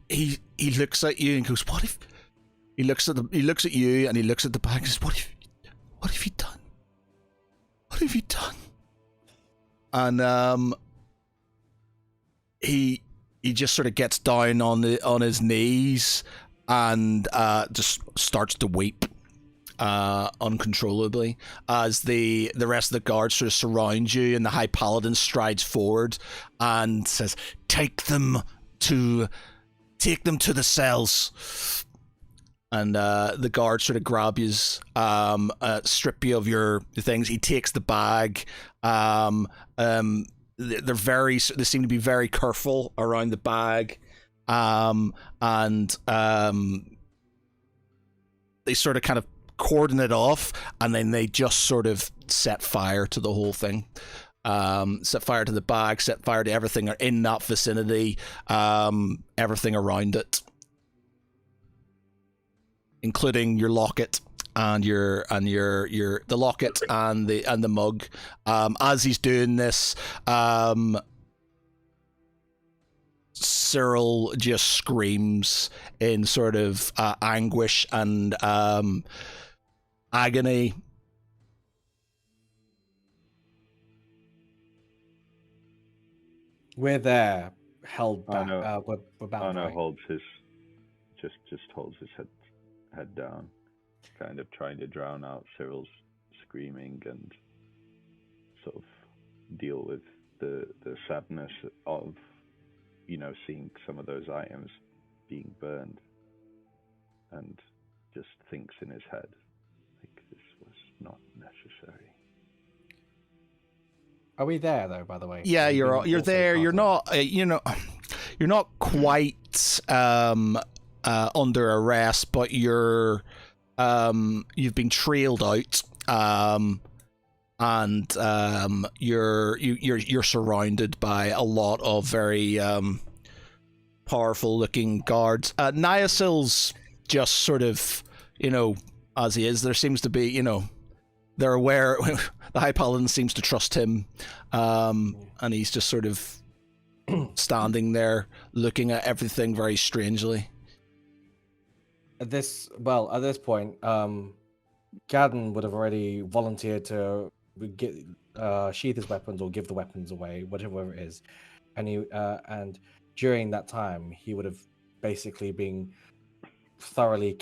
He looks at you and goes, "What if?" He looks at you and he looks at the bag and says, "What have you done? What have you done?" And he just sort of gets down on his knees and just starts to weep uncontrollably as the rest of the guards sort of surround you, and the High Paladin strides forward and says, Take them to the cells." And the guards sort of grab you, strip you of your things. He takes the bag. They seem to be very careful around the bag, and they sort of kind of cordon it off, and then they just sort of set fire to the whole thing. Set fire to the bag, set fire to everything in that vicinity, everything around it, including your locket and the locket and the mug. As he's doing this, Cyril just screams in sort of anguish and agony. We're there, held back. Arno, We're bound. Arno Right? holds his head down, kind of trying to drown out Cyril's screaming and sort of deal with the sadness of, seeing some of those items being burned, and just thinks in his head, like, this was not necessary. Are we there though? By the way. Yeah, you're there. You're not. You're not quite under arrest, but you've been trailed out, and you're surrounded by a lot of very powerful looking guards. Niasil's just sort of, as he is. There seems to be, they're aware. The High Paladin seems to trust him, and he's just sort of standing there looking at everything very strangely. At this point, Gadden would have already volunteered to sheath his weapons or give the weapons away, whatever it is, and during that time he would have basically been thoroughly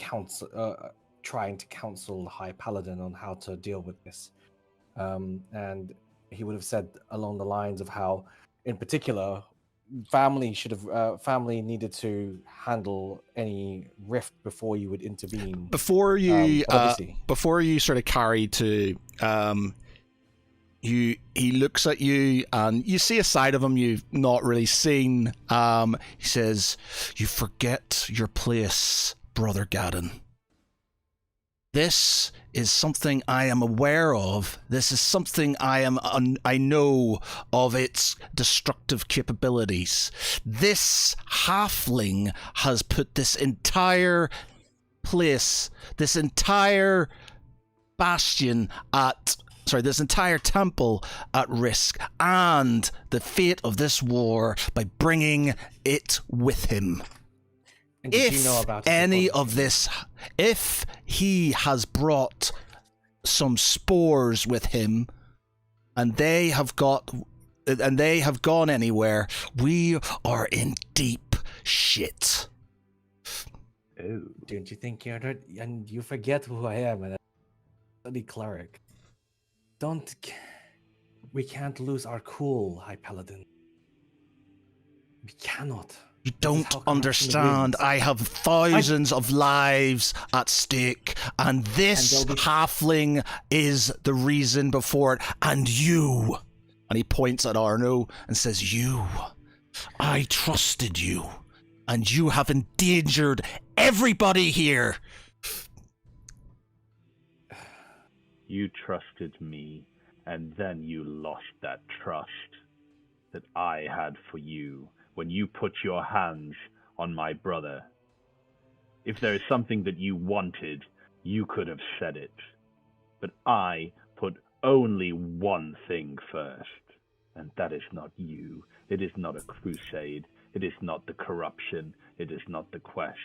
trying to counsel the High Paladin on how to deal with this. And he would have said along the lines of how, in particular, family needed to handle any rift before you would intervene. Before you sort of carry to, he looks at you and you see a side of him you've not really seen. He says, "You forget your place, Brother Gadden. This is something I am aware of. This is something I know of its destructive capabilities. This halfling has put this entire place, this entire this entire temple at risk, and the fate of this war by bringing it with him. And did you know about If he has brought some spores with him, and they have gone anywhere, we are in deep shit." Oh, don't you think and you forget who I am, and study cleric. We can't lose our cool, High Paladin. We cannot. You don't understand. I have thousands of lives at stake, and this halfling is the reason before it. And you, and he points at Arno and says, I trusted you, and you have endangered everybody here. You trusted me, and then you lost that trust. that I had for you when you put your hands on my brother. If there is something that you wanted, you could have said it. But I put only one thing first, and that is not you. It is not a crusade. It is not the corruption. It is not the quest.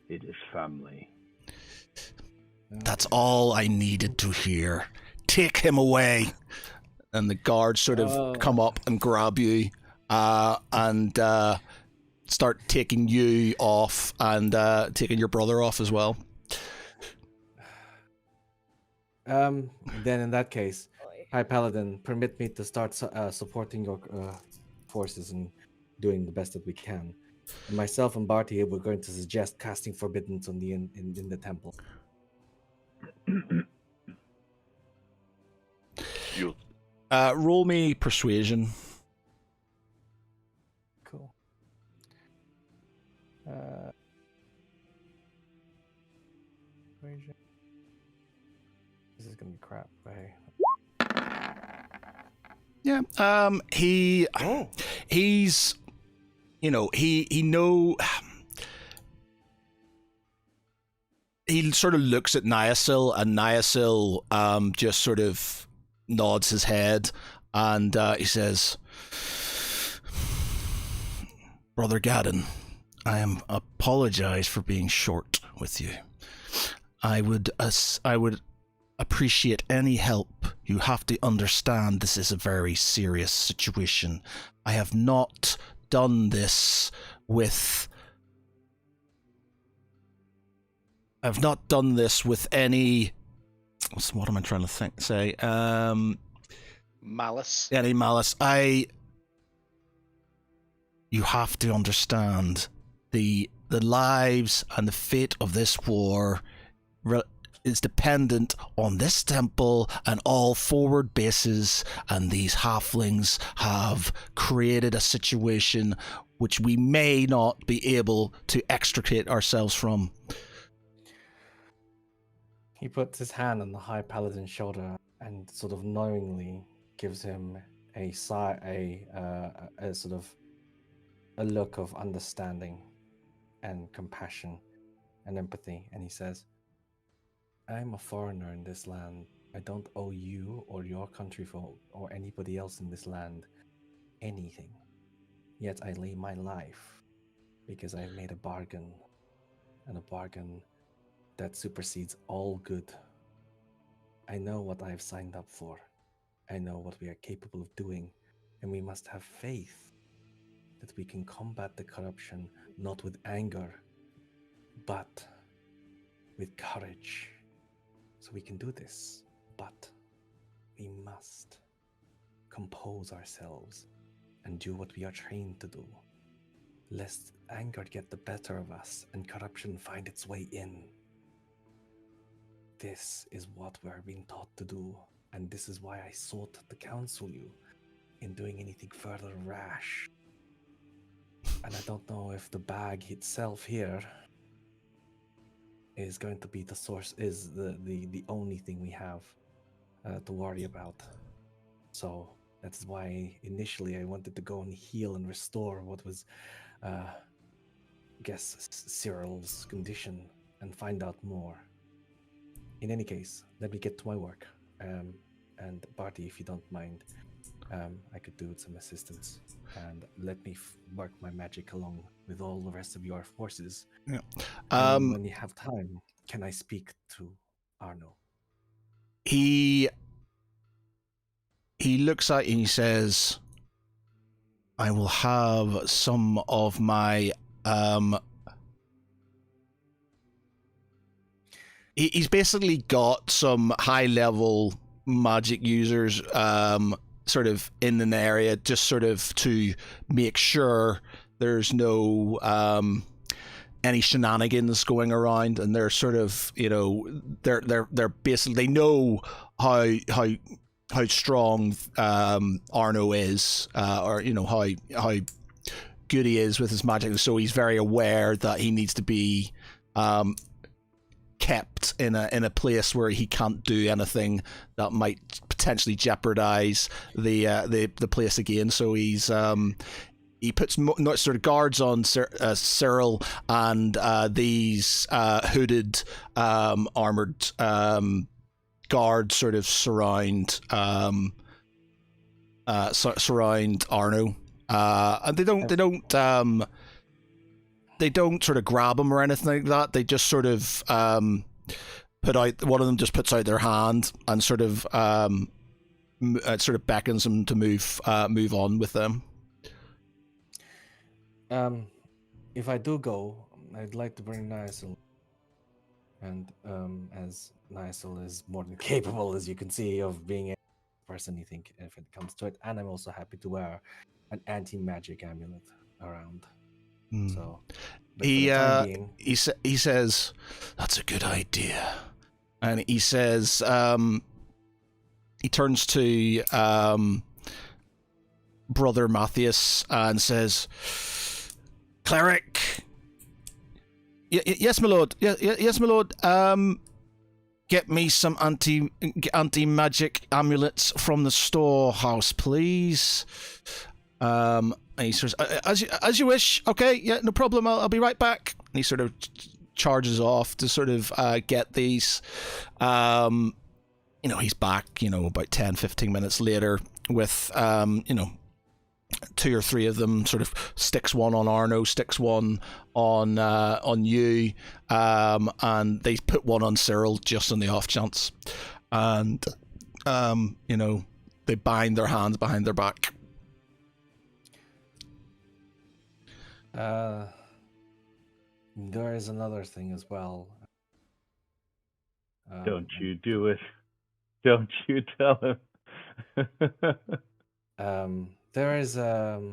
It is family. That's all I needed to hear. Take him away. And the guards sort of come up and grab you and start taking you off and taking your brother off as well. Then in that case, High Paladin, permit me to start supporting your forces and doing the best that we can. And myself and Barty, we're going to suggest casting Forbiddance on in the temple. Roll me persuasion. Cool. Persuasion. This is gonna be crap. Hey. Yeah. He's, you know, he sort of looks at Niasil, and Niasil just sort of nods his head, and he says, Brother Gadden, I apologize for being short with you. I would appreciate any help. You have to understand this is a very serious situation. I have not done this with any. What am I trying to say? Malice. Any malice. You have to understand the lives and the fate of this war is dependent on this temple and all forward bases, and these halflings have created a situation which we may not be able to extricate ourselves from. He puts his hand on the High Paladin's shoulder and sort of knowingly gives him a sort of a look of understanding and compassion and empathy, and he says, I'm a foreigner in this land. I don't owe you or your country or anybody else in this land anything. Yet I lay my life because I've made a bargain, and a bargain that supersedes all good. I know what I have signed up for. I know what we are capable of doing, and we must have faith that we can combat the corruption not with anger, but with courage. So we can do this, but we must compose ourselves and do what we are trained to do, lest anger get the better of us and corruption find its way in. This is what we're being taught to do, and this is why I sought to counsel you in doing anything further rash. And I don't know if the bag itself here is going to be the source, is the only thing we have to worry about. So that's why initially I wanted to go and heal and restore what was, Cyril's condition and find out more. In any case, let me get to my work. And Barty, if you don't mind, I could do with some assistance. And let me work my magic along with all the rest of your forces. Yeah. When you have time, can I speak to Arno? He looks at you and he says, I will have some of my he's basically got some high level magic users sort of in an area, just sort of to make sure there's no any shenanigans going around, and they're sort of, you know, they're basically, they know how strong Arno is, or you know how good he is with his magic, so he's very aware that he needs to be kept in a place where he can't do anything that might potentially jeopardize the place again. So he puts sort of guards on Cyril, and these hooded armored guards sort of surround Arno, and they don't sort of grab him or anything like that. They just sort of put out, one of them just puts out their hand and sort of beckons them to move on with them. If I do go, I'd like to bring Niacel. And as Niacel is more than capable, as you can see, of being a person, you think, if it comes to it. And I'm also happy to wear an anti-magic amulet around. So he says, "That's a good idea," and he says, he turns to Brother Matthias and says, "Cleric, yes, my lord. Yes, my lord. Get me some anti-magic amulets from the storehouse, please." And he says, as you wish. Okay, yeah, no problem. I'll be right back. And he sort of charges off to sort of get these. He's back, about 10, 15 minutes later with, 2 or 3 of them, sort of sticks one on Arno, sticks one on you, and they put one on Cyril just on the off chance. And, they bind their hands behind their back. There is another thing as well. Don't you do it. Don't you tell him. There is Va,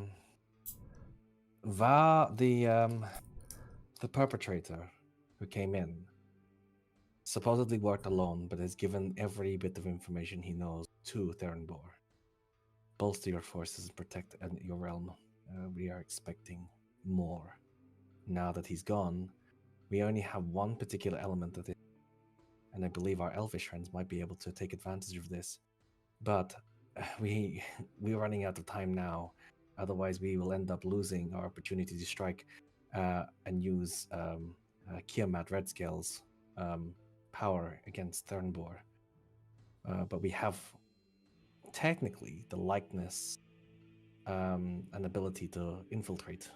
the perpetrator who came in, supposedly worked alone, but has given every bit of information he knows to Therenbor. Bolster your forces and protect your realm. We are expecting more. Now that he's gone, we only have one particular element of it, and I believe our elvish friends might be able to take advantage of this. But we're running out of time now. Otherwise, we will end up losing our opportunity to strike and use Kiamat Redscale's power against Thernbor. But we have technically the likeness and ability to infiltrate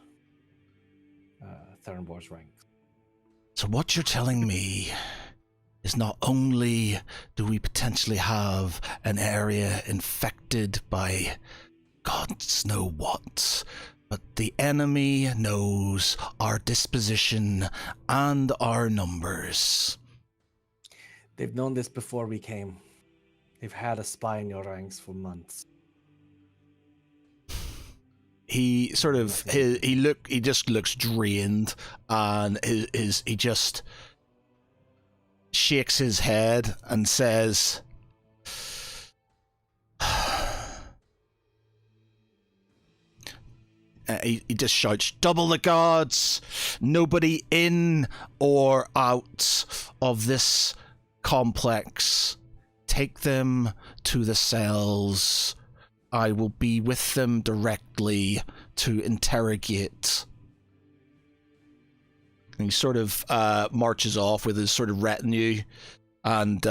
Thernbor's ranks. So what you're telling me is not only do we potentially have an area infected by gods know what, but the enemy knows our disposition and our numbers. They've known this before we came. They've had a spy in your ranks for months. He sort of he just looks drained, and he just shakes his head and says, he just shouts, "Double the guards! Nobody in or out of this complex. Take them to the cells. I will be with them directly to interrogate." And he sort of marches off with his sort of retinue, and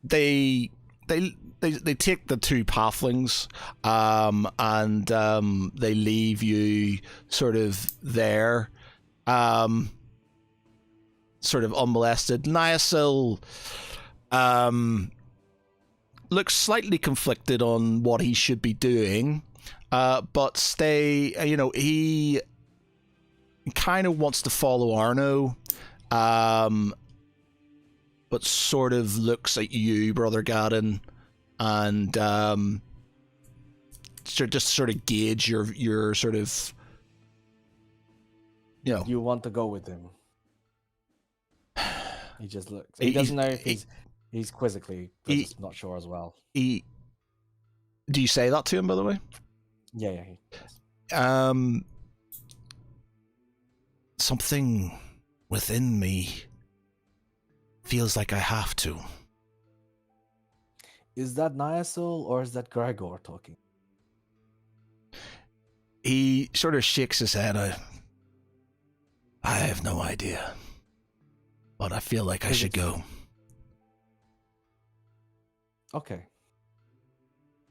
they take the 2 pathlings, and they leave you sort of there, sort of unmolested. Niacil looks slightly conflicted on what he should be doing, but he kind of wants to follow Arno, but sort of looks at you, Brother Gadden, and just sort of gauge your sort of, You want to go with him. He just looks. He doesn't know if he's quizzically, but he's not sure as well. Do you say that to him, by the way? Yeah, he does. Something within me feels like I have to. Is that Niasul or is that Gregor talking? He sort of shakes his head. I have no idea, but I feel like I should go. Okay.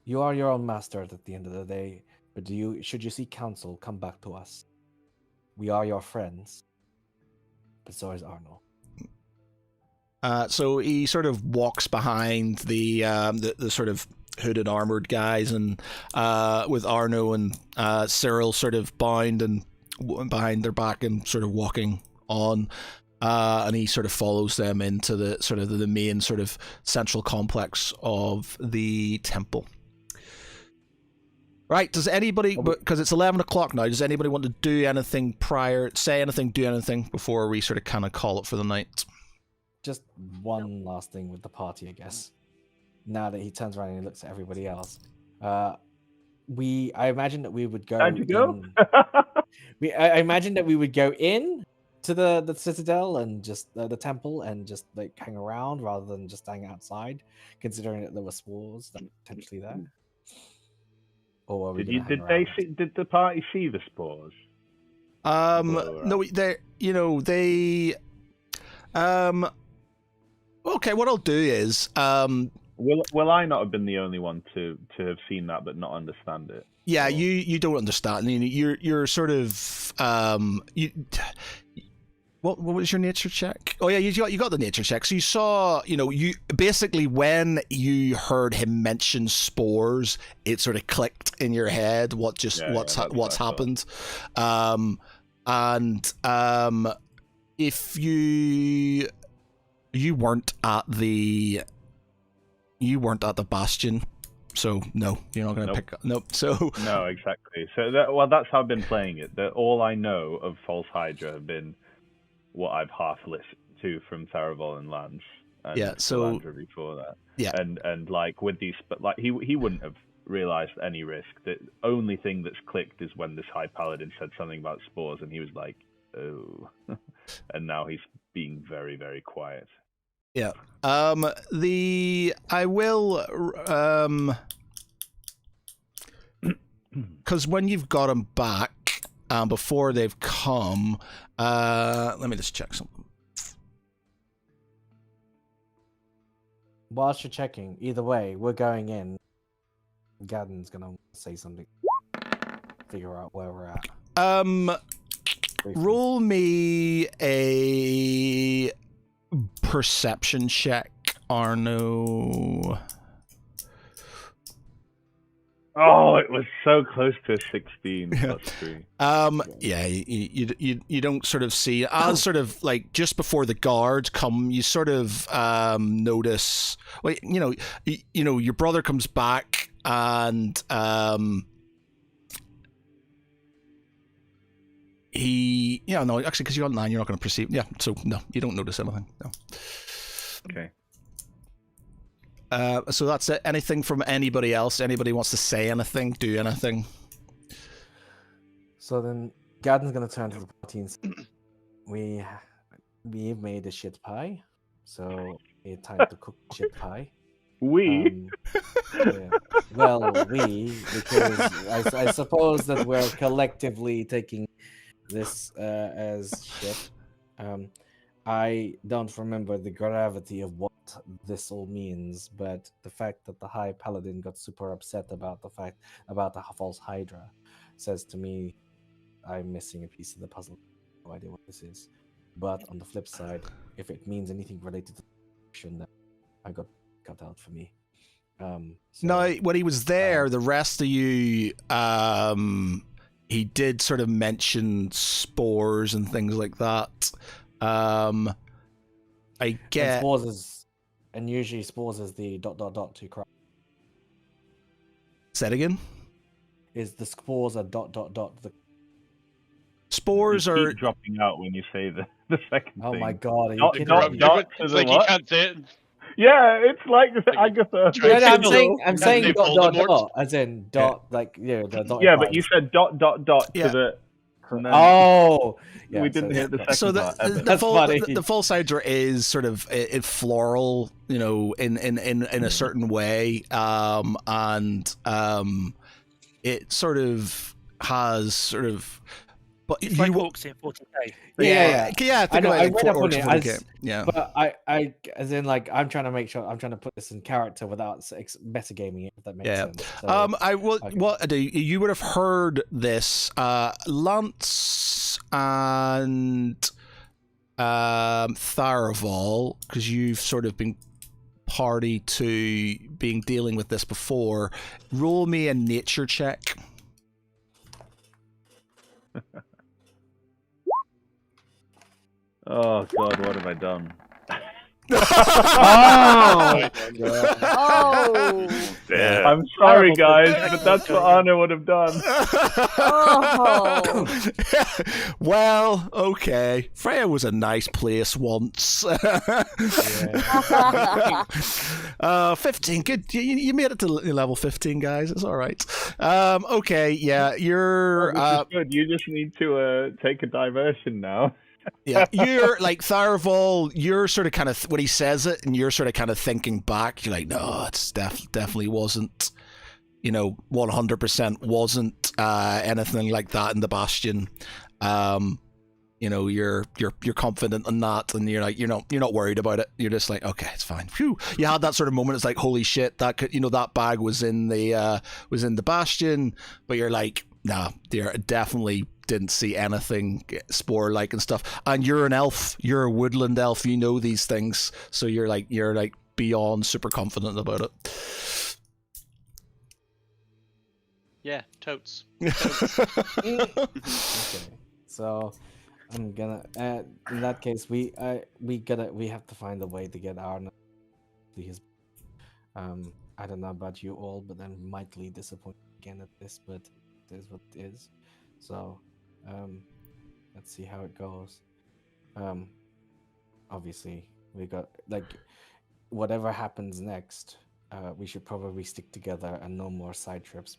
You are your own master at the end of the day, but should you seek counsel, come back to us. We are your friends, but so is Arno. So he sort of walks behind the sort of hooded armored guys, and with Arno and Cyril sort of bound and behind their back and sort of walking on, and he sort of follows them into the sort of the main sort of central complex of the temple. Right, does anybody, because it's 11 o'clock now, does anybody want to do anything do anything before we sort of kind of call it for the night? Just one last thing with the party, I guess. Now that he turns around and he looks at everybody else, I imagine that we would go. Time to go. I imagine that we would go in to the citadel and just the temple and just like hang around rather than just hang outside, considering that there were spores that were potentially there. Or did the party see the spores? No, they. Okay, what I'll do is, will I not have been the only one to have seen that but not understand it? Yeah, you don't understand. I mean, you're sort of What was your nature check? Oh yeah, you got the nature check. So you saw, you basically when you heard him mention spores, it sort of clicked in your head what's happened. If you weren't at the bastion, so no, you're not going to pick up. Nope. So no, exactly. So that's how I've been playing it. That all I know of False Hydra have been what I've half listened to from Tharivol and Lance. And so before that. Yeah. And like with these, but like he wouldn't have realized any risk. The only thing that's clicked is when this High Paladin said something about spores, and he was like, "Oh," and now he's being very, very quiet. Yeah. I will because when you've got them back, before they've come, let me just check something. Whilst you're checking, either way, we're going in. Gadden's gonna say something. Figure out where we're at. Briefly. Roll me a perception check, Arno. Oh, it was so close to a 16 plus 3. Yeah, you don't sort of see as sort of like just before the guards come, you sort of notice. Well, your brother comes back and no, actually, because you got 9, you're not going to perceive. Yeah, so no, you don't notice anything. No. Okay. So that's it. Anything from anybody else? Anybody wants to say anything, do anything? So then Gadden's gonna turn to the party and say, we've made a shit pie, so it's time to cook shit pie. We? Yeah. Well, because I suppose that we're collectively taking this as shit. I don't remember the gravity of what this all means, but the fact that the High Paladin got super upset about the False Hydra says to me I'm missing a piece of the puzzle. No idea what this is. But on the flip side, if it means anything related to the action, then I got cut out for me. No, when he was there, the rest of you, he did sort of mention spores and things like that. I get and usually spores is the ... to cry. Say it again. Is the spores are ... the spores you are keep dropping out when you say the second thing. Oh my god, are you Dot, kidding dot, me? dot to It's the like what? you can't say it. Yeah, it's like Agatha. No, I'm saying They ... Voldemort. as in dot, like the dot. Yeah, but you said ... to Yeah. the and then Oh, yeah, we didn't hear the second So part. ever. That's funny. the full cider is sort of floral, you know, in a certain way, and it sort of has sort of. But It's like Orcs in 40k. Yeah. I think know, about I like read Fort up on Orcs it 40K. as- Yeah. But as in, like, I'm trying to make sure I'm trying to put this in character without metagaming it. If that makes Yeah. sense. So, I will. okay. What I do? You would have heard this, Lance and Tharaval, because you've sort of been party to being dealing with this before. Roll me a nature check. Oh God, what have I done? Oh, Oh. Yeah. I'm sorry, Terrible. guys, but that's what Arno would have done. Oh. Well, okay. Freya was a nice place once. 15. Good. You made it to level 15, guys. It's all right. Okay. Yeah. You're. This is good. You just need to take a diversion now. Yeah, you're like Tharaval. You're sort of kind of when he says it, and you're sort of kind of thinking back. You're like, no, it's definitely wasn't. 100% wasn't anything like that in the Bastion. You're confident in that, and you're like, you're not worried about it. You're just like, okay, it's fine. Phew. You had that sort of moment. It's like, holy shit, that could, that bag was in the Bastion, but you're like, nah, they definitely didn't see anything spore-like and stuff. And you're an elf. You're a woodland elf. You know these things, so you're like beyond super confident about it. Yeah, totes. okay. So I'm gonna. In that case, we have to find a way to get Arno to his. I don't know about you all, but I'm mightily disappointed again at this, but it is what it is. So, let's see how it goes. Obviously, we got whatever happens next. We should probably stick together and no more side trips.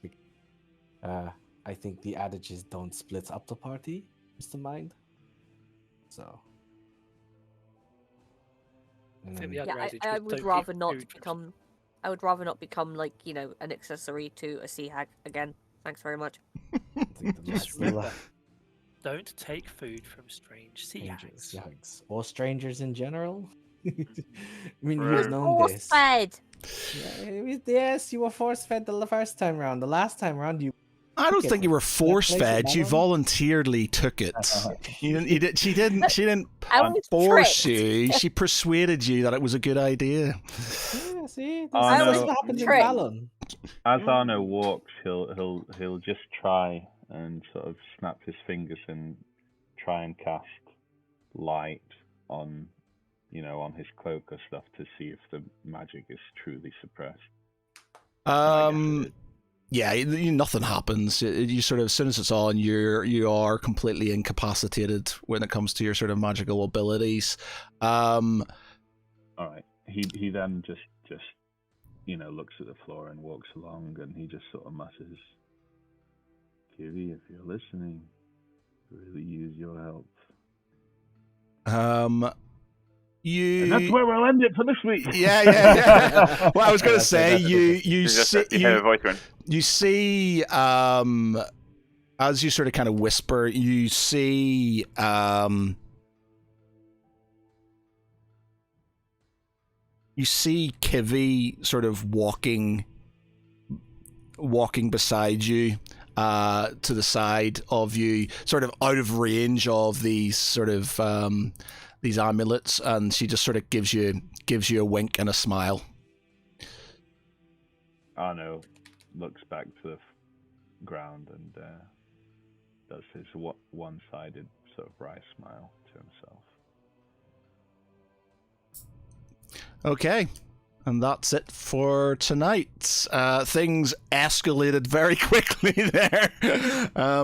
I think the adage is don't split up the party, Mr. Mind. So. I think the Yeah, other adage I was would don't rather eat not food. become. I would rather not become an accessory to a sea hag again. Thanks very much. I think that Just that's the remember, don't take food from strange sea strangers, hags. yikes. Or strangers in general. I mean, Right. you've known Force this. fed. Yes, you were force fed the first time round. The last time round, you. I don't took think it. you were force Let's place it fed. You down. voluntarily took it. She didn't I was force tricked. you. She persuaded you that it was a good idea. Yeah, see, this, I this is know. what happens in Trick. Balon. As Arno walks, he'll just try and sort of snap his fingers and try and cast light on, on his cloak or stuff to see if the magic is truly suppressed. Yeah, nothing happens. You sort of, as soon as it's on, you are completely incapacitated when it comes to your sort of magical abilities. All right. He then just looks at the floor and walks along, and he just sort of mutters, "Kiri, if you're listening, really use your help." You. And that's where we'll end it for this week. Yeah. Well, I was going to That's say it. you hear a voice going, you see as you sort of kind of whisper, you see Kivi sort of walking beside you to the side of you, sort of out of range of these sort of these amulets, and she just sort of gives you a wink and a smile. Arno looks back to the ground and does his one-sided sort of wry smile to himself. Okay. And that's it for tonight. Things escalated very quickly there.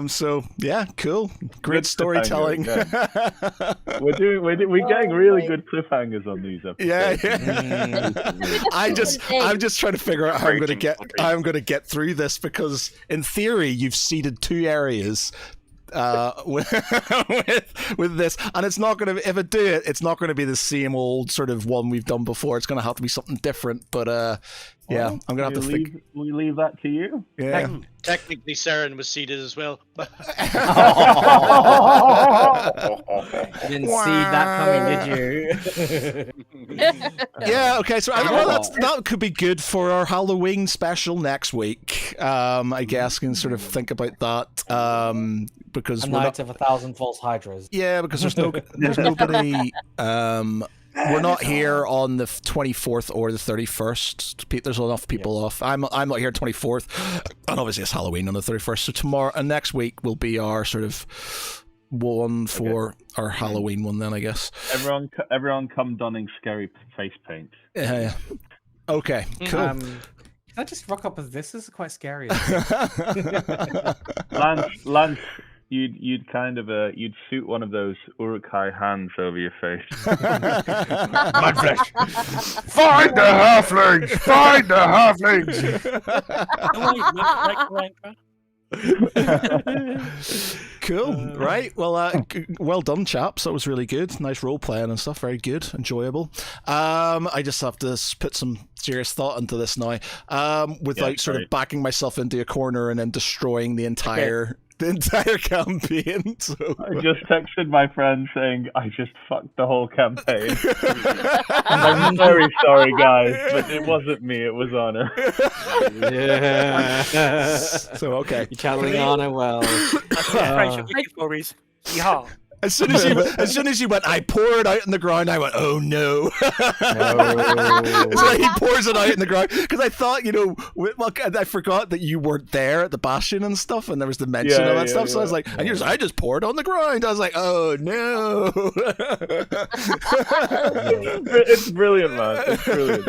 So yeah, cool. Great Good storytelling. cliffhanger, we're getting really good cliffhangers on these episodes. Yeah. I'm just trying to figure out how I'm going to get through this, because in theory you've seeded 2 areas. with this, and it's not going to. If I do it, it's not going to be the same old sort of one we've done before. It's going to have to be something different. But yeah, I'm going to have to think. We leave that to you. Yeah. Technically, Saren was seated as well. You didn't see that coming, did you? Yeah. Okay. So that could be good for our Halloween special next week. I guess can sort of think about that. Because A night of 1,000 false hydras. yeah, because there's nobody. We're not here on the 24th or the 31st. There's enough people off. I'm not here 24th, and obviously it's Halloween on the 31st. So tomorrow and next week will be our sort of one for our Halloween one. Then I guess Everyone come donning scary face paint. Yeah. Okay. Cool. Can I just rock up as this? This is quite scary. Lance, you'd kind of you'd suit one of those Uruk-hai hands over your face. Mudflesh. Find the halflings! Find the halflings! Cool. Right. Well, well done, chaps. That was really good. Nice role playing and stuff. Very good. Enjoyable. I just have to put some serious thought into this now, without sort of backing myself into a corner and then destroying the entire campaign. So I just texted my friend saying I just fucked the whole campaign. I'm very sorry, guys, but it wasn't me. It was Honor. Yeah. So okay. You're channeling Anna well. As soon as you went, I pour it out in the ground. I went, oh no! So he pours it out in the ground because I thought, I forgot that you weren't there at the Bastion and stuff, and there was the mention of that stuff. So I was like, and I just poured it on the ground. I was like, oh no! It's brilliant, man. It's brilliant.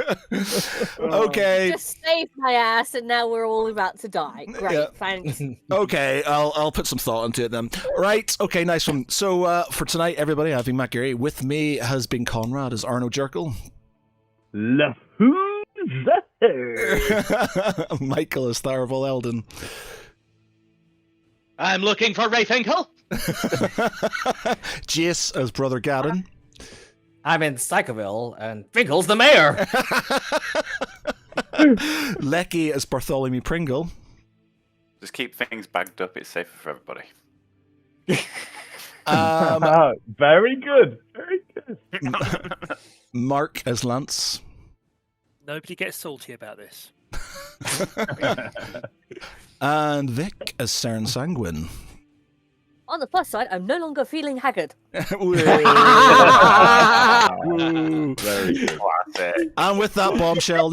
Okay. Just saved my ass, and now we're all about to die. Great, thanks. Okay, I'll put some thought into it then. Right. Okay, nice one. So for tonight, everybody, I've been Matt Geary. With me has been Conrad as Arno Jerkel. Michael as Tharaval Eldon. I'm looking for Ray Finkel. Jace as Brother Gaddon. I'm in Psychoville, and Finkel's the mayor. Lecky as Bartholomew Pringle. Just keep things bagged up. It's safer for everybody. Very good. Very good. Mark as Lance. Nobody gets salty about this. And Vic as Cern Sanguine. On the plus side, I'm no longer feeling haggard. Woo. Very good. And with that bombshell,